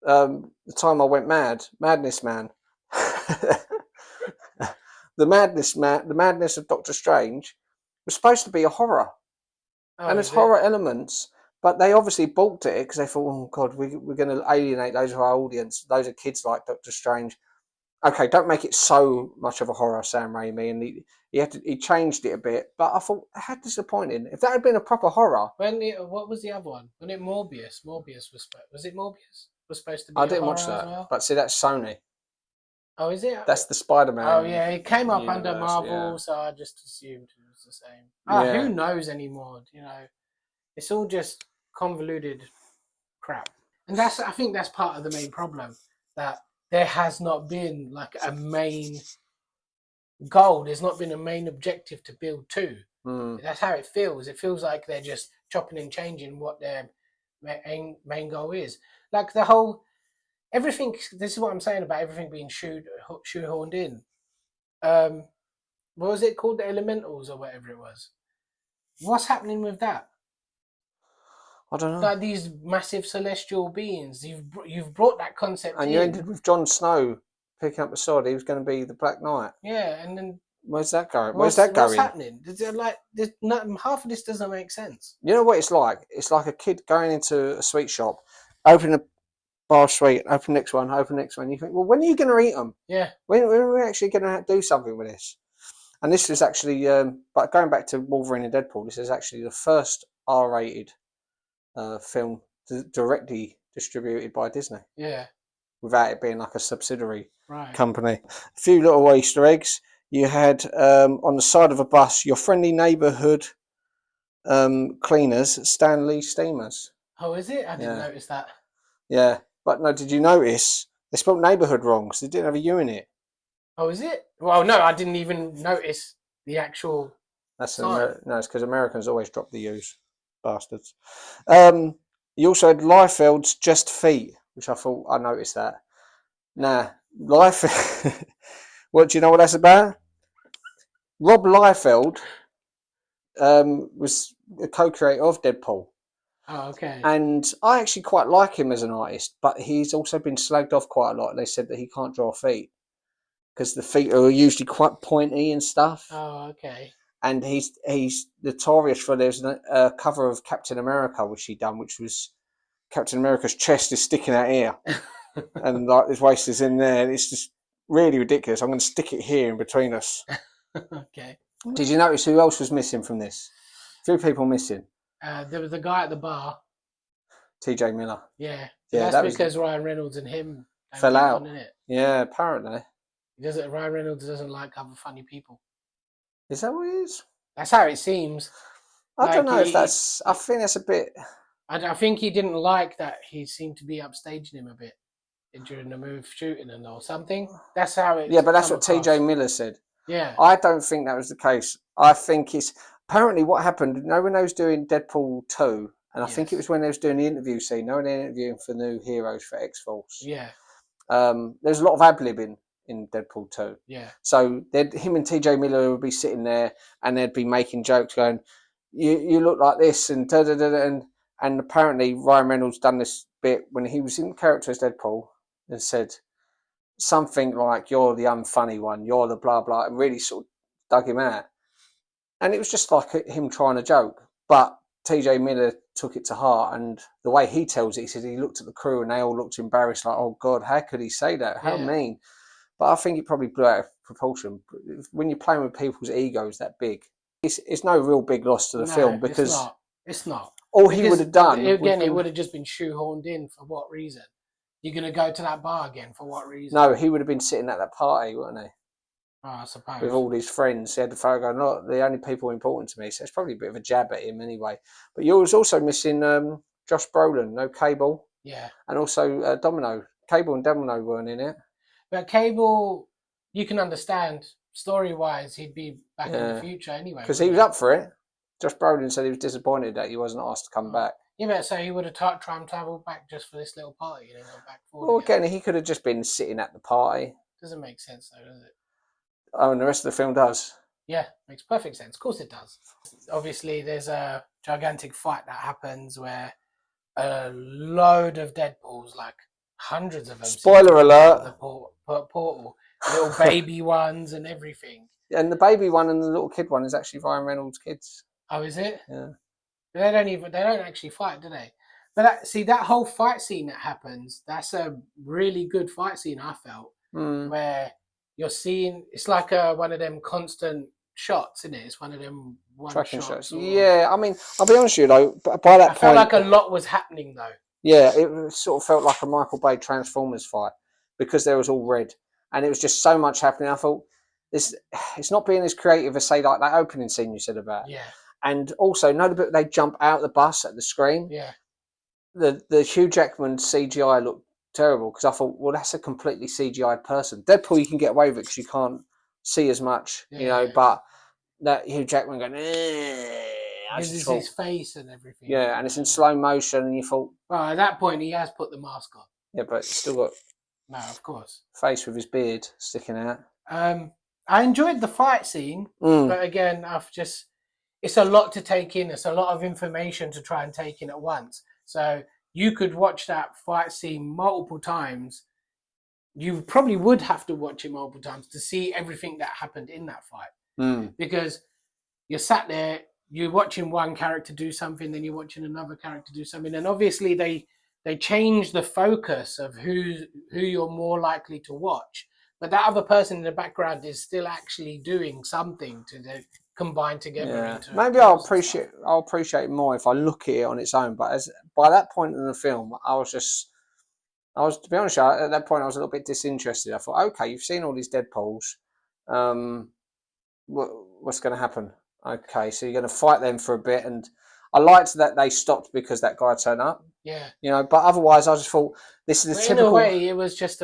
the time I went Madness Man. The madness of Doctor Strange was supposed to be a horror, and there's horror elements, but they obviously balked at it because they thought, "Oh God, we're going to alienate those of our audience. Those are kids like Doctor Strange." Okay, don't make it so much of a horror, Sam Raimi, and he changed it a bit. But I thought, how disappointing! If that had been a proper horror, what was the other one? Wasn't it Morbius? Morbius was it Morbius? Was supposed to be. I didn't watch that, as well? but see, that's Sony. Oh, is it? That's the Spider-Man. Oh yeah, it came up universe, under Marvel, so I just assumed it was the same. Who knows anymore? It's all just convoluted crap, and I think that's part of the main problem, that there has not been like a main goal. There's not been a main objective to build to. That's how it feels. It feels like they're just chopping and changing what their main goal is. Like the whole. Everything. This is what I'm saying about everything being shoehorned in. What was it called? The Elementals or whatever it was. What's happening with that? I don't know. Like these massive celestial beings. You've brought that concept and in. you ended with Jon Snow picking up the sword. He was going to be the Black Knight. Yeah, and then where's that going? What's happening? Half of this doesn't make sense. You know what it's like? It's like a kid going into a sweet shop, opening a bar sweet, open the next one. You think, well, when are you going to eat them? Yeah. When are we actually going to do something with this? And this was actually, but going back to Wolverine and Deadpool, this is actually the first R-rated film directly distributed by Disney. Yeah. Without it being like a subsidiary right. company. A few little Easter eggs. You had on the side of a bus, your friendly neighbourhood cleaners, Stanley Steamers. Oh, is it? I didn't notice that. Yeah. But no, did you notice? They spelled neighbourhood wrong because they didn't have a U in it. Oh, is it? Well, no, I didn't even notice the actual sign. No, it's because Americans always drop the U's. Bastards. You also had Liefeld's Just Feet, which I thought I noticed that. Nah, Liefeld. What do you know what that's about? Rob Liefeld was a co-creator of Deadpool. Oh, okay. And I actually quite like him as an artist, but he's also been slagged off quite a lot. They said that he can't draw feet because the feet are usually quite pointy and stuff. Oh, okay. And he's notorious for there's a cover of Captain America which he done, which was Captain America's chest is sticking out here, and like his waist is in there, and it's just really ridiculous. I'm going to stick it here in between us. Okay. Did you notice who else was missing from this? A few people missing. There was the guy at the bar. T.J. Miller. Yeah. Yeah, that's because Ryan Reynolds and him fell out. On, innit? Yeah, apparently. Ryan Reynolds doesn't like other funny people. Is that what it is? That's how it seems. I don't know if that's. I think that's a bit. I think he didn't like that he seemed to be upstaging him a bit during the move shooting and or something. That's how it. Yeah, but that's what T.J. Miller said. Yeah. I don't think that was the case. I think it's apparently what happened. You know, when they was doing Deadpool 2, and I think it was when they was doing the interview scene. No, they're interviewing for new heroes for X-Force. Yeah. There's a lot of ad-libbing in Deadpool 2. Yeah. So him and TJ Miller would be sitting there and they'd be making jokes going, you look like this and and apparently Ryan Reynolds done this bit when he was in character as Deadpool and said something like, you're the unfunny one, you're the blah blah, and really sort of dug him out. And it was just like him trying to joke. But TJ Miller took it to heart, and the way he tells it, he said he looked at the crew and they all looked embarrassed, like, oh God, how could he say that? How mean? But I think it probably blew out of proportion. When you're playing with people's egos that big, it's no real big loss to the film because it's not. All he would have done again, it would have just been shoehorned in. For what reason? You're going to go to that bar again for what reason? No, he would have been sitting at that party, wouldn't he? Oh, I suppose. With all his friends, he had the photo going, "Look, the only people important to me." So it's probably a bit of a jab at him anyway. But you was also missing Josh Brolin, no Cable. Yeah. And also Domino. Cable and Domino weren't in it. But Cable, you can understand story-wise, he'd be back in the Yeah. future anyway. Because he was up for it. Josh Brolin said he was disappointed that he wasn't asked to come back. Yeah, but so he would have time travel back just for this little party and then go back forward. Well, again, he could have just been sitting at the party. Doesn't make sense though, does it? Oh, and the rest of the film does. Yeah, makes perfect sense. Of course it does. Obviously, there's a gigantic fight that happens where a load of Deadpools, like hundreds of them. Spoiler alert. The portal, little baby ones and everything. And the baby one and the little kid one is actually Ryan Reynolds' kids. Oh, is it? Yeah. They don't actually fight, do they? But that whole fight scene that happens, that's a really good fight scene, I felt, where you're seeing, it's like one of them constant shots, isn't it? It's one of them tracking shots. Or, yeah, I mean, I'll be honest with you though, by that point, I felt like a lot was happening though. Yeah, it sort of felt like a Michael Bay Transformers fight because there was all red and it was just so much happening. I thought it's not being as creative as say like that opening scene you said about. Yeah. And also, notably, they jump out the bus at the screen. Yeah. The Hugh Jackman CGI looked terrible because I thought, well, that's a completely CGI'd person. Deadpool, you can get away with it because you can't see as much, you know. But that Hugh Jackman going, this is his face and everything. Yeah, and it's in slow motion, and you thought, well, at that point, he has put the mask on. Yeah, but it's still got no, of course, face with his beard sticking out. I enjoyed the fight scene, but again, it's a lot to take in. It's a lot of information to try and take in at once. So you could watch that fight scene multiple times. You probably would have to watch it multiple times to see everything that happened in that fight. Because you're sat there, you're watching one character do something, then you're watching another character do something. And obviously they change the focus of who you're more likely to watch. But that other person in the background is still actually doing something to combine together. Yeah. Maybe I'll appreciate it more if I look at it on its own. But by that point in the film, I was to be honest, at that point I was a little bit disinterested. I thought, okay, you've seen all these Deadpools. What's going to happen? Okay, so you're going to fight them for a bit, and I liked that they stopped because that guy turned up. Yeah, you know. But otherwise, I just thought this is a typical. In a way, it was just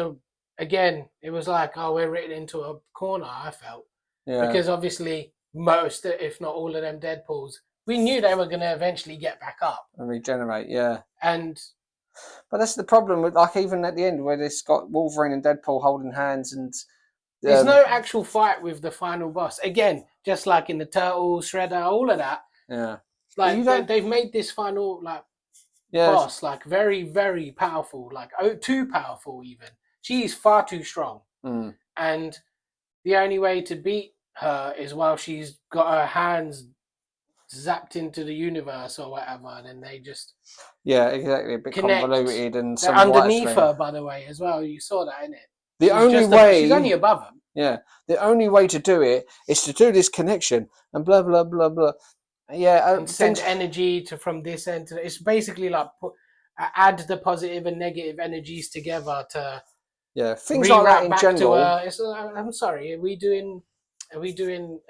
again, it was like, oh, we're written into a corner. I felt because obviously most, if not all of them Deadpools, we knew they were going to eventually get back up and regenerate. Yeah, but that's the problem with like even at the end where it's got Wolverine and Deadpool holding hands and. There's no actual fight with the final boss. Again, just like in the Turtles, Shredder, all of that. Yeah. Like they've made this final boss like very, very powerful, like too powerful even. She's far too strong. And the only way to beat her is while she's got her hands zapped into the universe or whatever, and then they just exactly, a bit convoluted and they're underneath her, by the way, as well. You saw that, innit? The only way she's only above them. Yeah, the only way to do it is to do this connection and blah blah blah blah. Yeah, and send energy from this end to. It's basically like add the positive and negative energies together to. Yeah, things like that in general. I'm sorry. Are we doing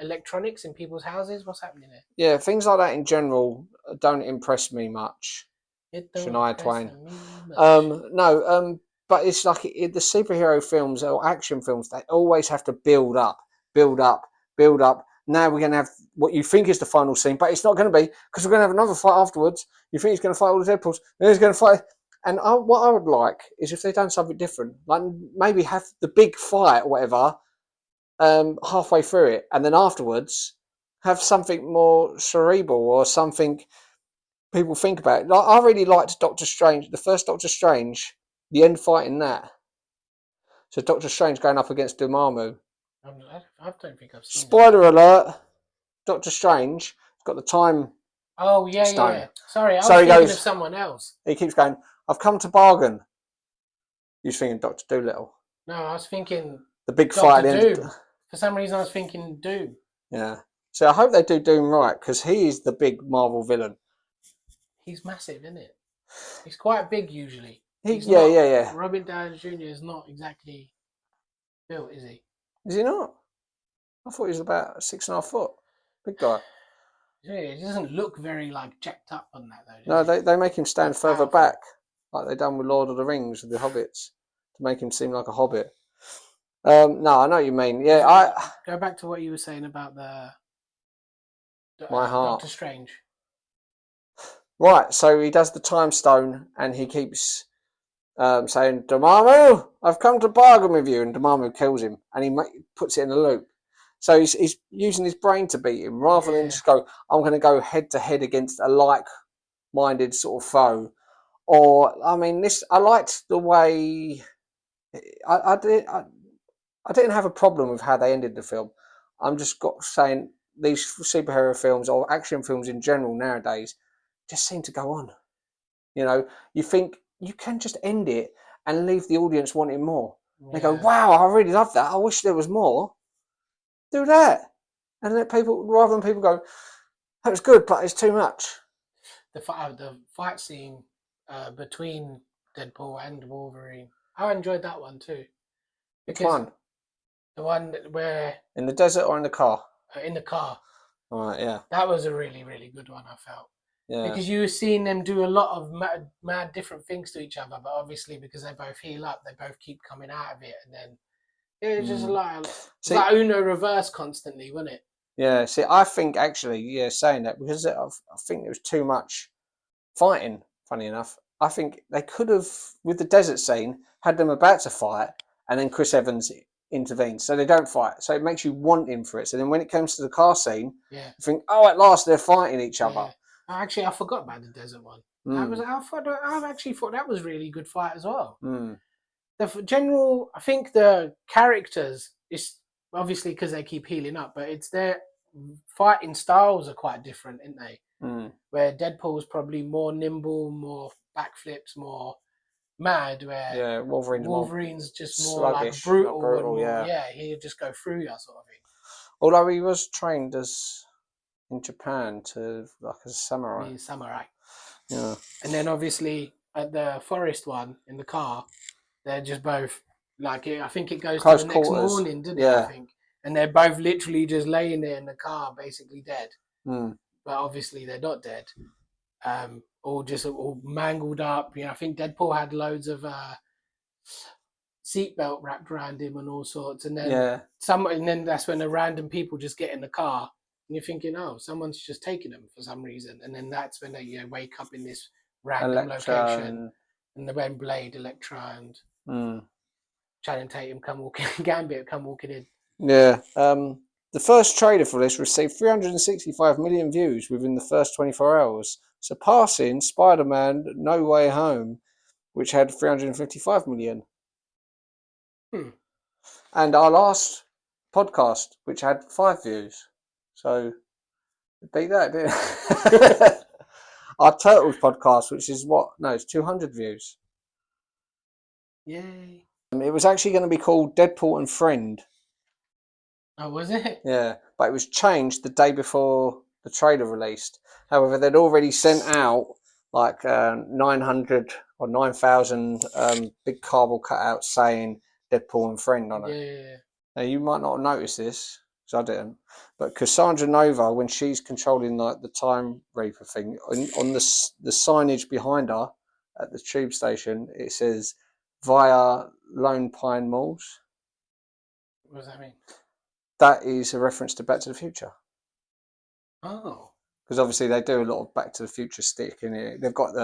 electronics in people's houses? What's happening there? Yeah, things like that in general don't impress me much. Shania Twain. No. But it's like the superhero films or action films, they always have to build up. Now we're going to have what you think is the final scene, but it's not going to be because we're going to have another fight afterwards. You think he's going to fight all the Deadpools, and he's going to fight. And what I would like is if they've done something different, like maybe have the big fight or whatever halfway through it, and then afterwards have something more cerebral or something people think about. Like, I really liked Doctor Strange, the first Doctor Strange. The end fight in that. So Doctor Strange going up against Dormammu. I don't think I've seen Spoiler alert. Doctor Strange has got the time stone. Yeah. Sorry, I was thinking of someone else. He keeps going, I've come to bargain. You're thinking Dr. Dolittle. No, I was thinking the big fight at the end. Doom. For some reason I was thinking Doom. Yeah. So I hope they do Doom right, because he is the big Marvel villain. He's massive, isn't it? He's quite big usually. Yeah. Robert Downey Jr. is not exactly built, is he? Is he not? I thought he was about 6.5 foot. Big guy. Yeah, he doesn't look very jacked up on that though. No, they make him stand further back. like they done with Lord of the Rings with the hobbits, to make him seem like a hobbit. No, I know what you mean. Yeah, I Go back to what you were saying about my heart. Doctor Strange. Right, so he does the time stone, and he keeps saying, "Dormammu, I've come to bargain with you," and Dormammu kills him, and he puts it in a loop. So he's using his brain to beat him, rather than just go, "I'm going to go head to head against a like-minded sort of foe." Or, I mean, I liked the way I didn't have a problem with how they ended the film. I'm just saying these superhero films or action films in general nowadays just seem to go on. You know, you think you can just end it and leave the audience wanting more. Yeah. They go, "Wow, I really love that. I wish there was more." Do that, and let people, rather than people go, "That was good, but it's too much." The fight scene between Deadpool and Wolverine, I enjoyed that one too. Which Because one? the one where In the desert or in the car? in the car, All right, yeah, that was a really, really good one, I felt. yeah. Because you were seeing them do a lot of mad different things to each other, but obviously because they both heal up, they both keep coming out of it, and then it was just a lot. It's like Uno reverse constantly, wasn't it? Yeah. See, I think actually, yeah, saying that because I think there was too much fighting. Funny enough, I think they could have, with the desert scene, had them about to fight, and then Chris Evans intervenes, so they don't fight. So it makes you want him for it. So then when it comes to the car scene, Yeah, you think, "Oh, at last they're fighting each other." yeah. Actually, I forgot about the desert one. I actually thought that was really good fight as well. The general, I think the characters is obviously because they keep healing up, but it's their fighting styles are quite different, aren't they? Where Deadpool's probably more nimble, more backflips, more mad. Where Yeah, Wolverine's just more like sluggish, not brutal and brutal. more, Yeah, yeah, he'll just go through you sort of thing. although he was trained as in Japan to like as a samurai. He's samurai. Yeah, And then obviously at the forest one in the car, they're just both like I think it goes close to the next quarters. morning, didn't it? Yeah. I think, and they're both literally just laying there in the car, basically dead. But obviously they're not dead. All mangled up. You know, I think Deadpool had loads of seatbelt wrapped around him and all sorts. And then and then that's when the random people just get in the car, and you're thinking, oh, someone's just taking them for some reason. And then that's when they wake up in this random location, and the when Blade, Elektra, and Channing Tatum Gambit come walking in. Yeah. The first trailer for this received 365 million views within the first 24 hours, surpassing Spider-Man No Way Home, which had 355 million. And our last podcast, which had 5 views. So, beat that, didn't it? Our Turtles podcast, which is it's 200 views. Yay. It was actually going to be called Deadpool and Friend. Oh, was it? Yeah, but it was changed the day before the trailer released. However, they'd already sent out like 900 or 9,000 big cardboard cutouts saying Deadpool and Friend on it. Yeah. Now, you might not have noticed this, because I didn't, but Cassandra Nova, when she's controlling like the Time Reaper thing, on the signage behind her at the tube station, it says via Lone Pine Malls. What does that mean? That is a reference to Back to the Future. Oh. Because obviously they do a lot of Back to the Future stick in it. They've got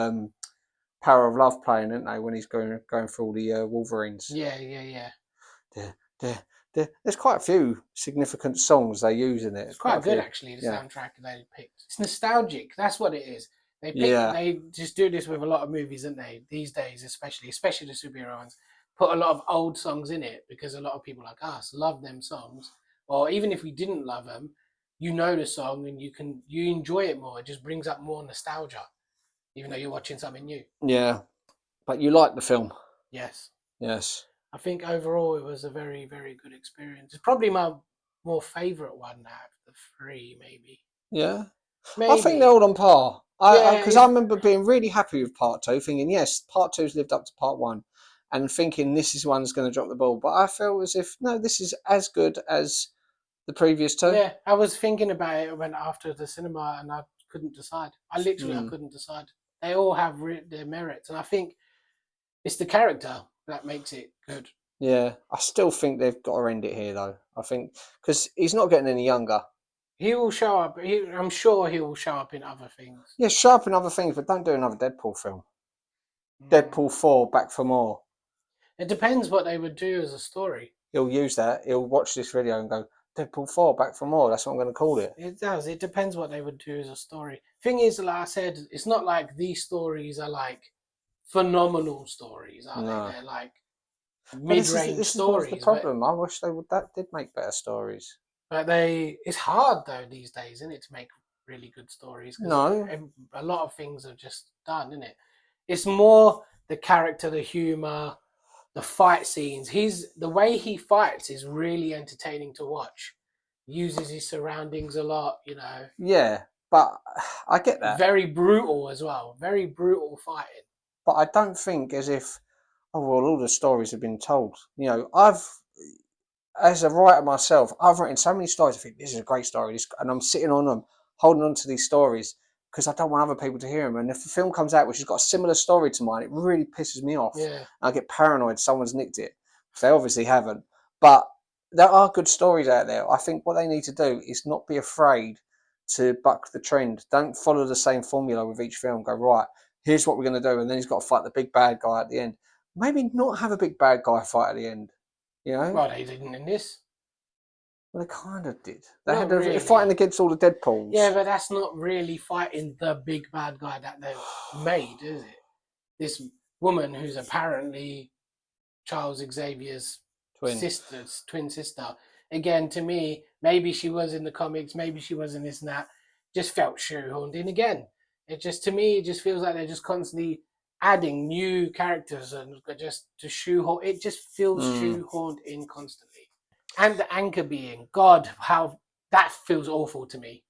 Power of Love playing, don't they, when he's going through all the Wolverines. Yeah. There's quite a few significant songs they use in it. It's quite good, actually, the soundtrack they picked. It's nostalgic. That's what it is. They just do this with a lot of movies, don't they? These days, especially the superhero ones, put a lot of old songs in it because a lot of people like us love them songs. Or even if we didn't love them, you know the song and you enjoy it more. It just brings up more nostalgia, even though you're watching something new. Yeah, but you like the film? Yes. I think overall it was a very, very good experience. It's probably my more favourite one out of the 3, maybe. Yeah. Maybe. I think they're all on par. Because I remember being really happy with part 2, thinking, yes, part 2's lived up to part 1, and thinking this one's going to drop the ball. But I felt as if, no, this is as good as the previous 2. Yeah, I was thinking about it when after the cinema, and I couldn't decide. I couldn't decide. They all have their merits, and I think It's the character that makes it good. Yeah, I still think they've got to end it here, though. I think because he's not getting any younger. He will show up. I'm sure he will show up in other things. Yeah, sharpen other things, but don't do another Deadpool film. Mm. Deadpool 4, Back for More. It depends what they would do as a story. He'll use that. He'll watch this video and go, Deadpool 4, Back for More. That's what I'm going to call it. It does. It depends what they would do as a story. Thing is, like I said, it's not like these stories are like phenomenal stories, are they? No. They're like But mid-range this is what's the stories, but problem. I wish that did make better stories. it's hard though these days, isn't it, to make really good stories because No. a lot of things are just done, isn't it? It's more the character, the humor, the fight scenes. The way he fights is really entertaining to watch. Uses his surroundings a lot, Yeah, but I get that. Very brutal as well. Very brutal fighting. But I don't think as if, oh, well, all the stories have been told. As a writer myself, I've written so many stories. I think this is a great story, and I'm sitting on them, holding on to these stories because I don't want other people to hear them. And if a film comes out which has got a similar story to mine, it really pisses me off. Yeah. I get paranoid someone's nicked it. They obviously haven't. But there are good stories out there. I think what they need to do is not be afraid to buck the trend. Don't follow the same formula with each film. Go, right, here's what we're going to do. And then he's got to fight the big bad guy at the end. Maybe not have a big bad guy fight at the end. Well, they didn't in this. Well, they kind of did. They Not had really. fighting against all the Deadpools. Yeah, but that's not really fighting the big bad guy that they've made, is it? This woman who's apparently Charles Xavier's twin sister. Again, to me, maybe she was in the comics, maybe she was in this and that. Just felt shoehorned in again. To me, it just feels like they're just constantly adding new characters and just to shoehorn. It just feels shoehorned in constantly. And the anchor being, God, how that feels awful to me.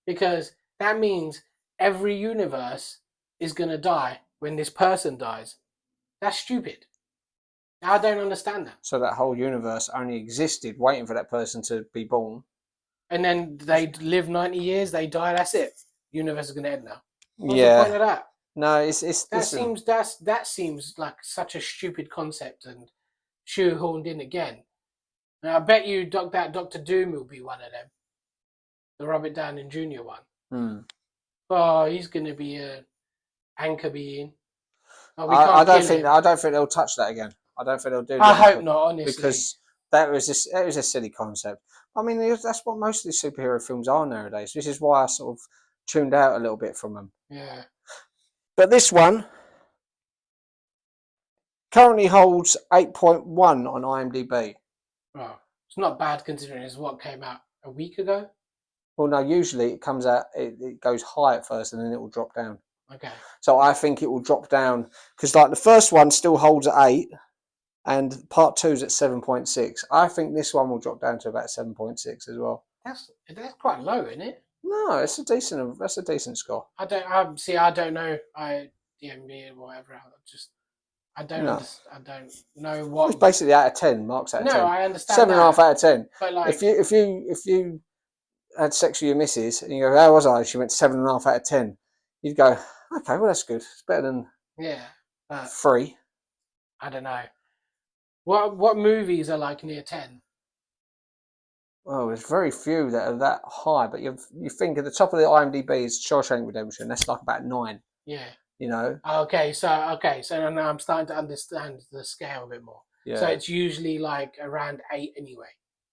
Because that means every universe is going to die when this person dies. That's stupid. I don't understand that. So that whole universe only existed waiting for that person to be born. And then they live 90 years, they die, that's it. Universe is going to end now. What's the point of that? No, that seems like such a stupid concept and shoehorned in again. Now, I bet you that Doctor Doom will be one of them. The Robert Downey Jr. one. Oh, he's going to be an anchor being. Oh, I don't think they'll touch that again. I don't think they'll do that. I hope not, honestly. Because that was a silly concept. I mean, that's what most of these superhero films are nowadays. This is why I sort of tuned out a little bit from them. Yeah. But this one currently holds 8.1 on IMDb. Oh, it's not bad considering it's what came out a week ago. Well, no, usually it comes out, it goes high at first and then it will drop down. Okay. So I think it will drop down because, like, the first one still holds at 8 and part 2 is at 7.6. I think this one will drop down to about 7.6 as well. That's quite low, isn't it? No, that's a decent score. I don't know. DMB or whatever. I don't know what. It's basically out of 10. Marks out of 10. No, I understand. 7.5 out of 10. But like, if you had sex with your missus and you go, how was I? She went 7.5 out of 10. You'd go, okay, well that's good. It's better than 3. I don't know. What movies are like near 10? Well, there's very few that are that high, but you think at the top of the IMDb is Shawshank Redemption. That's like about 9. Yeah. Okay, so now I'm starting to understand the scale a bit more. Yeah. So it's usually like around 8 anyway.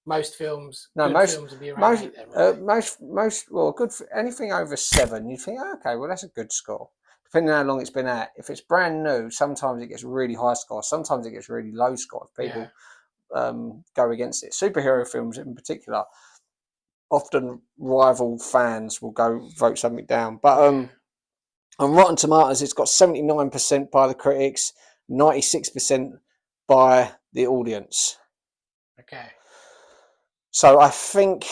Most films, most films will be around 8 then, right? Good for anything over 7. You think, okay, well that's a good score. Depending on how long it's been out. If it's brand new, sometimes it gets really high score. Sometimes it gets really low score. If people go against it. Superhero films in particular, often rival fans will go vote something down. But on Rotten Tomatoes, it's got 79% by the critics, 96% by the audience. Okay. So I think,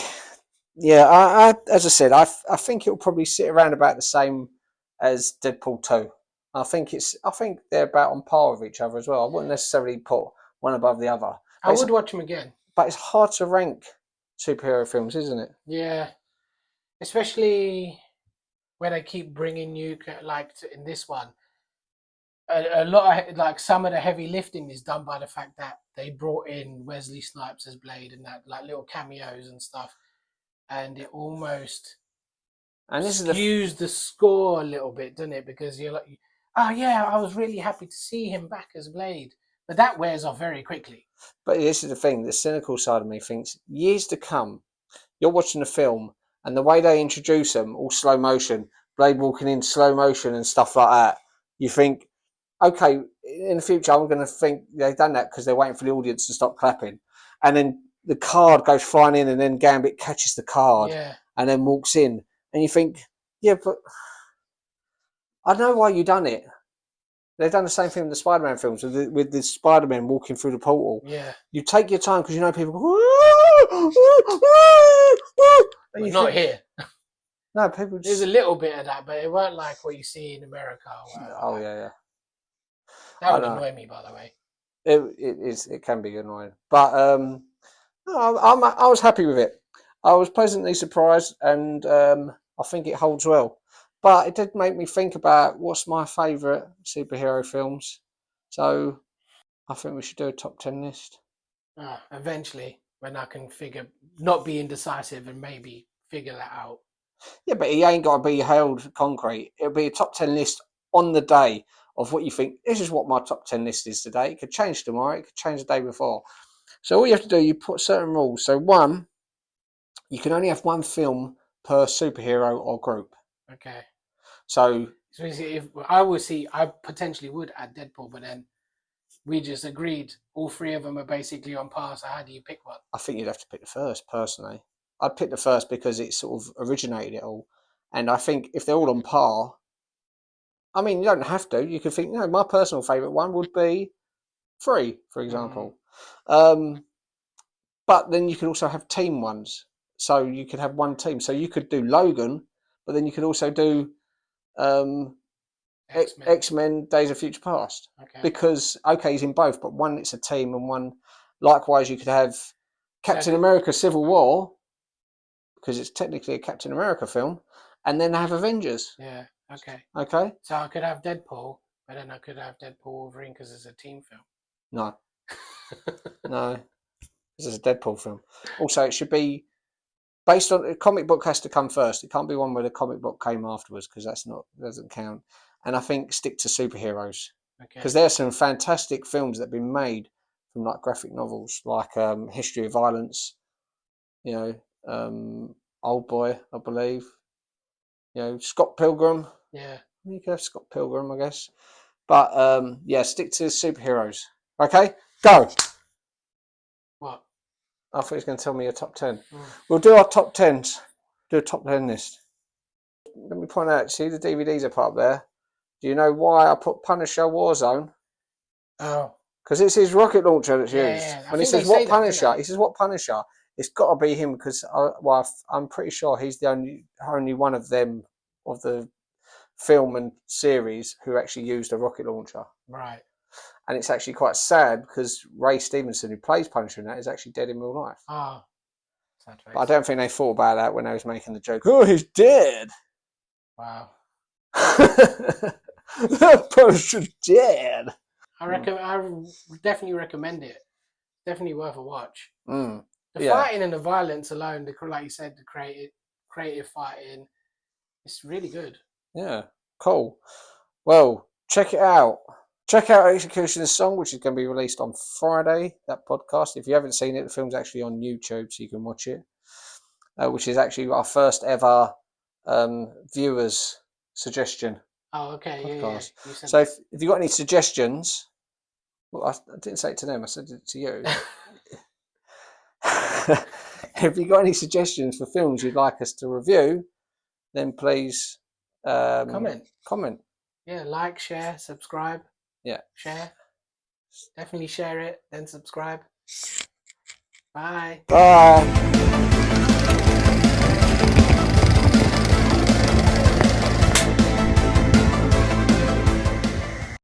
I as I said, I think it'll probably sit around about the same as Deadpool 2. I think they're about on par with each other as well. I wouldn't necessarily put one above the other. I would watch them again. But it's hard to rank superhero films, isn't it? Yeah. Especially where they keep bringing new, like in this one, a lot of like some of the heavy lifting is done by the fact that they brought in Wesley Snipes as Blade and that like little cameos and stuff, and it almost And this skews the score a little bit, doesn't it? Because you're like, oh yeah, I was really happy to see him back as Blade, but that wears off very quickly. But this is the thing, the cynical side of me thinks years to come, you're watching a film and the way they introduce them, all slow motion, Blade walking in slow motion and stuff like that, you think, okay, in the future I'm going to think they've done that because they're waiting for the audience to stop clapping. And then the card goes flying in and then Gambit catches the card and then walks in. And you think, yeah, but I know why you done it. They've done the same thing with the Spider-Man films, with the Spider-Man walking through the portal. Yeah. You take your time because you know people go, but not here. No, people just... There's a little bit of that, but it weren't like what you see in America. Oh, yeah. That would annoy me, by the way. It can be annoying. But no, I was happy with it. I was pleasantly surprised, and I think it holds well. But it did make me think about what's my favourite superhero films. So I think we should do a top 10 list. Eventually, when I can not be indecisive and maybe figure that out. Yeah, but it ain't got to be held concrete. It'll be a top 10 list on the day of what you think, this is what my top 10 list is today. It could change tomorrow. It could change the day before. So all you have to do, you put certain rules. So one, you can only have one film per superhero or group. Okay. So if I potentially would add Deadpool, but then we just agreed all three of them are basically on par. So how do you pick one? I think you'd have to pick the first, personally. I'd pick the first because it sort of originated it all. And I think if they're all on par, I mean, you don't have to. You could think, my personal favourite one would be 3, for example. But then you could also have team ones. So you could have one team. So you could do Logan, but then you could also do X-Men Days of Future Past. Okay. Because, he's in both, but one it's a team and one... Likewise, you could have Captain America Civil War, because it's technically a Captain America film, and then have Avengers. Yeah, okay. Okay? So I could have Deadpool, but then I could have Deadpool Wolverine because it's a team film. No. No. This is a Deadpool film. Also, it should be based on... A comic book has to come first. It can't be one where the comic book came afterwards, because doesn't count. And I think stick to superheroes. Because there are some fantastic films that have been made from like graphic novels, like History of Violence, Old Boy, I believe. Scott Pilgrim. Yeah. You could have Scott Pilgrim, I guess. But stick to superheroes. Okay, go. What? I thought he was going to tell me a top 10. We'll do our top 10s. Do a top 10 list. Let me point out, see the DVDs are put up there. Do you know why I put Punisher Warzone? Oh. Because it's his rocket launcher that's used. Yeah. When he says, what Punisher? He says, what Punisher? It's got to be him because I'm pretty sure he's the only one of them, of the film and series, who actually used a rocket launcher. Right. And it's actually quite sad because Ray Stevenson, who plays Punisher in that, is actually dead in real life. Oh. Sad face. But I don't think they thought about that when they was making the joke. Oh, he's dead. Wow. That Punisher's dead. I definitely recommend it. Definitely worth a watch. The fighting and the violence alone, like you said, the creative fighting, it's really good. Yeah, cool. Well, check it out. Check out Executioner's Song, which is going to be released on Friday, that podcast. If you haven't seen it, the film's actually on YouTube, so you can watch it, which is actually our first ever viewers' suggestion. Oh, okay. Podcast. Yeah. So if you've got any suggestions, well, I didn't say it to them, I said it to you. If you've got any suggestions for films you'd like us to review, then please comment. Yeah, like, share, subscribe. Yeah. Share. Definitely share it, then subscribe. Bye. Bye.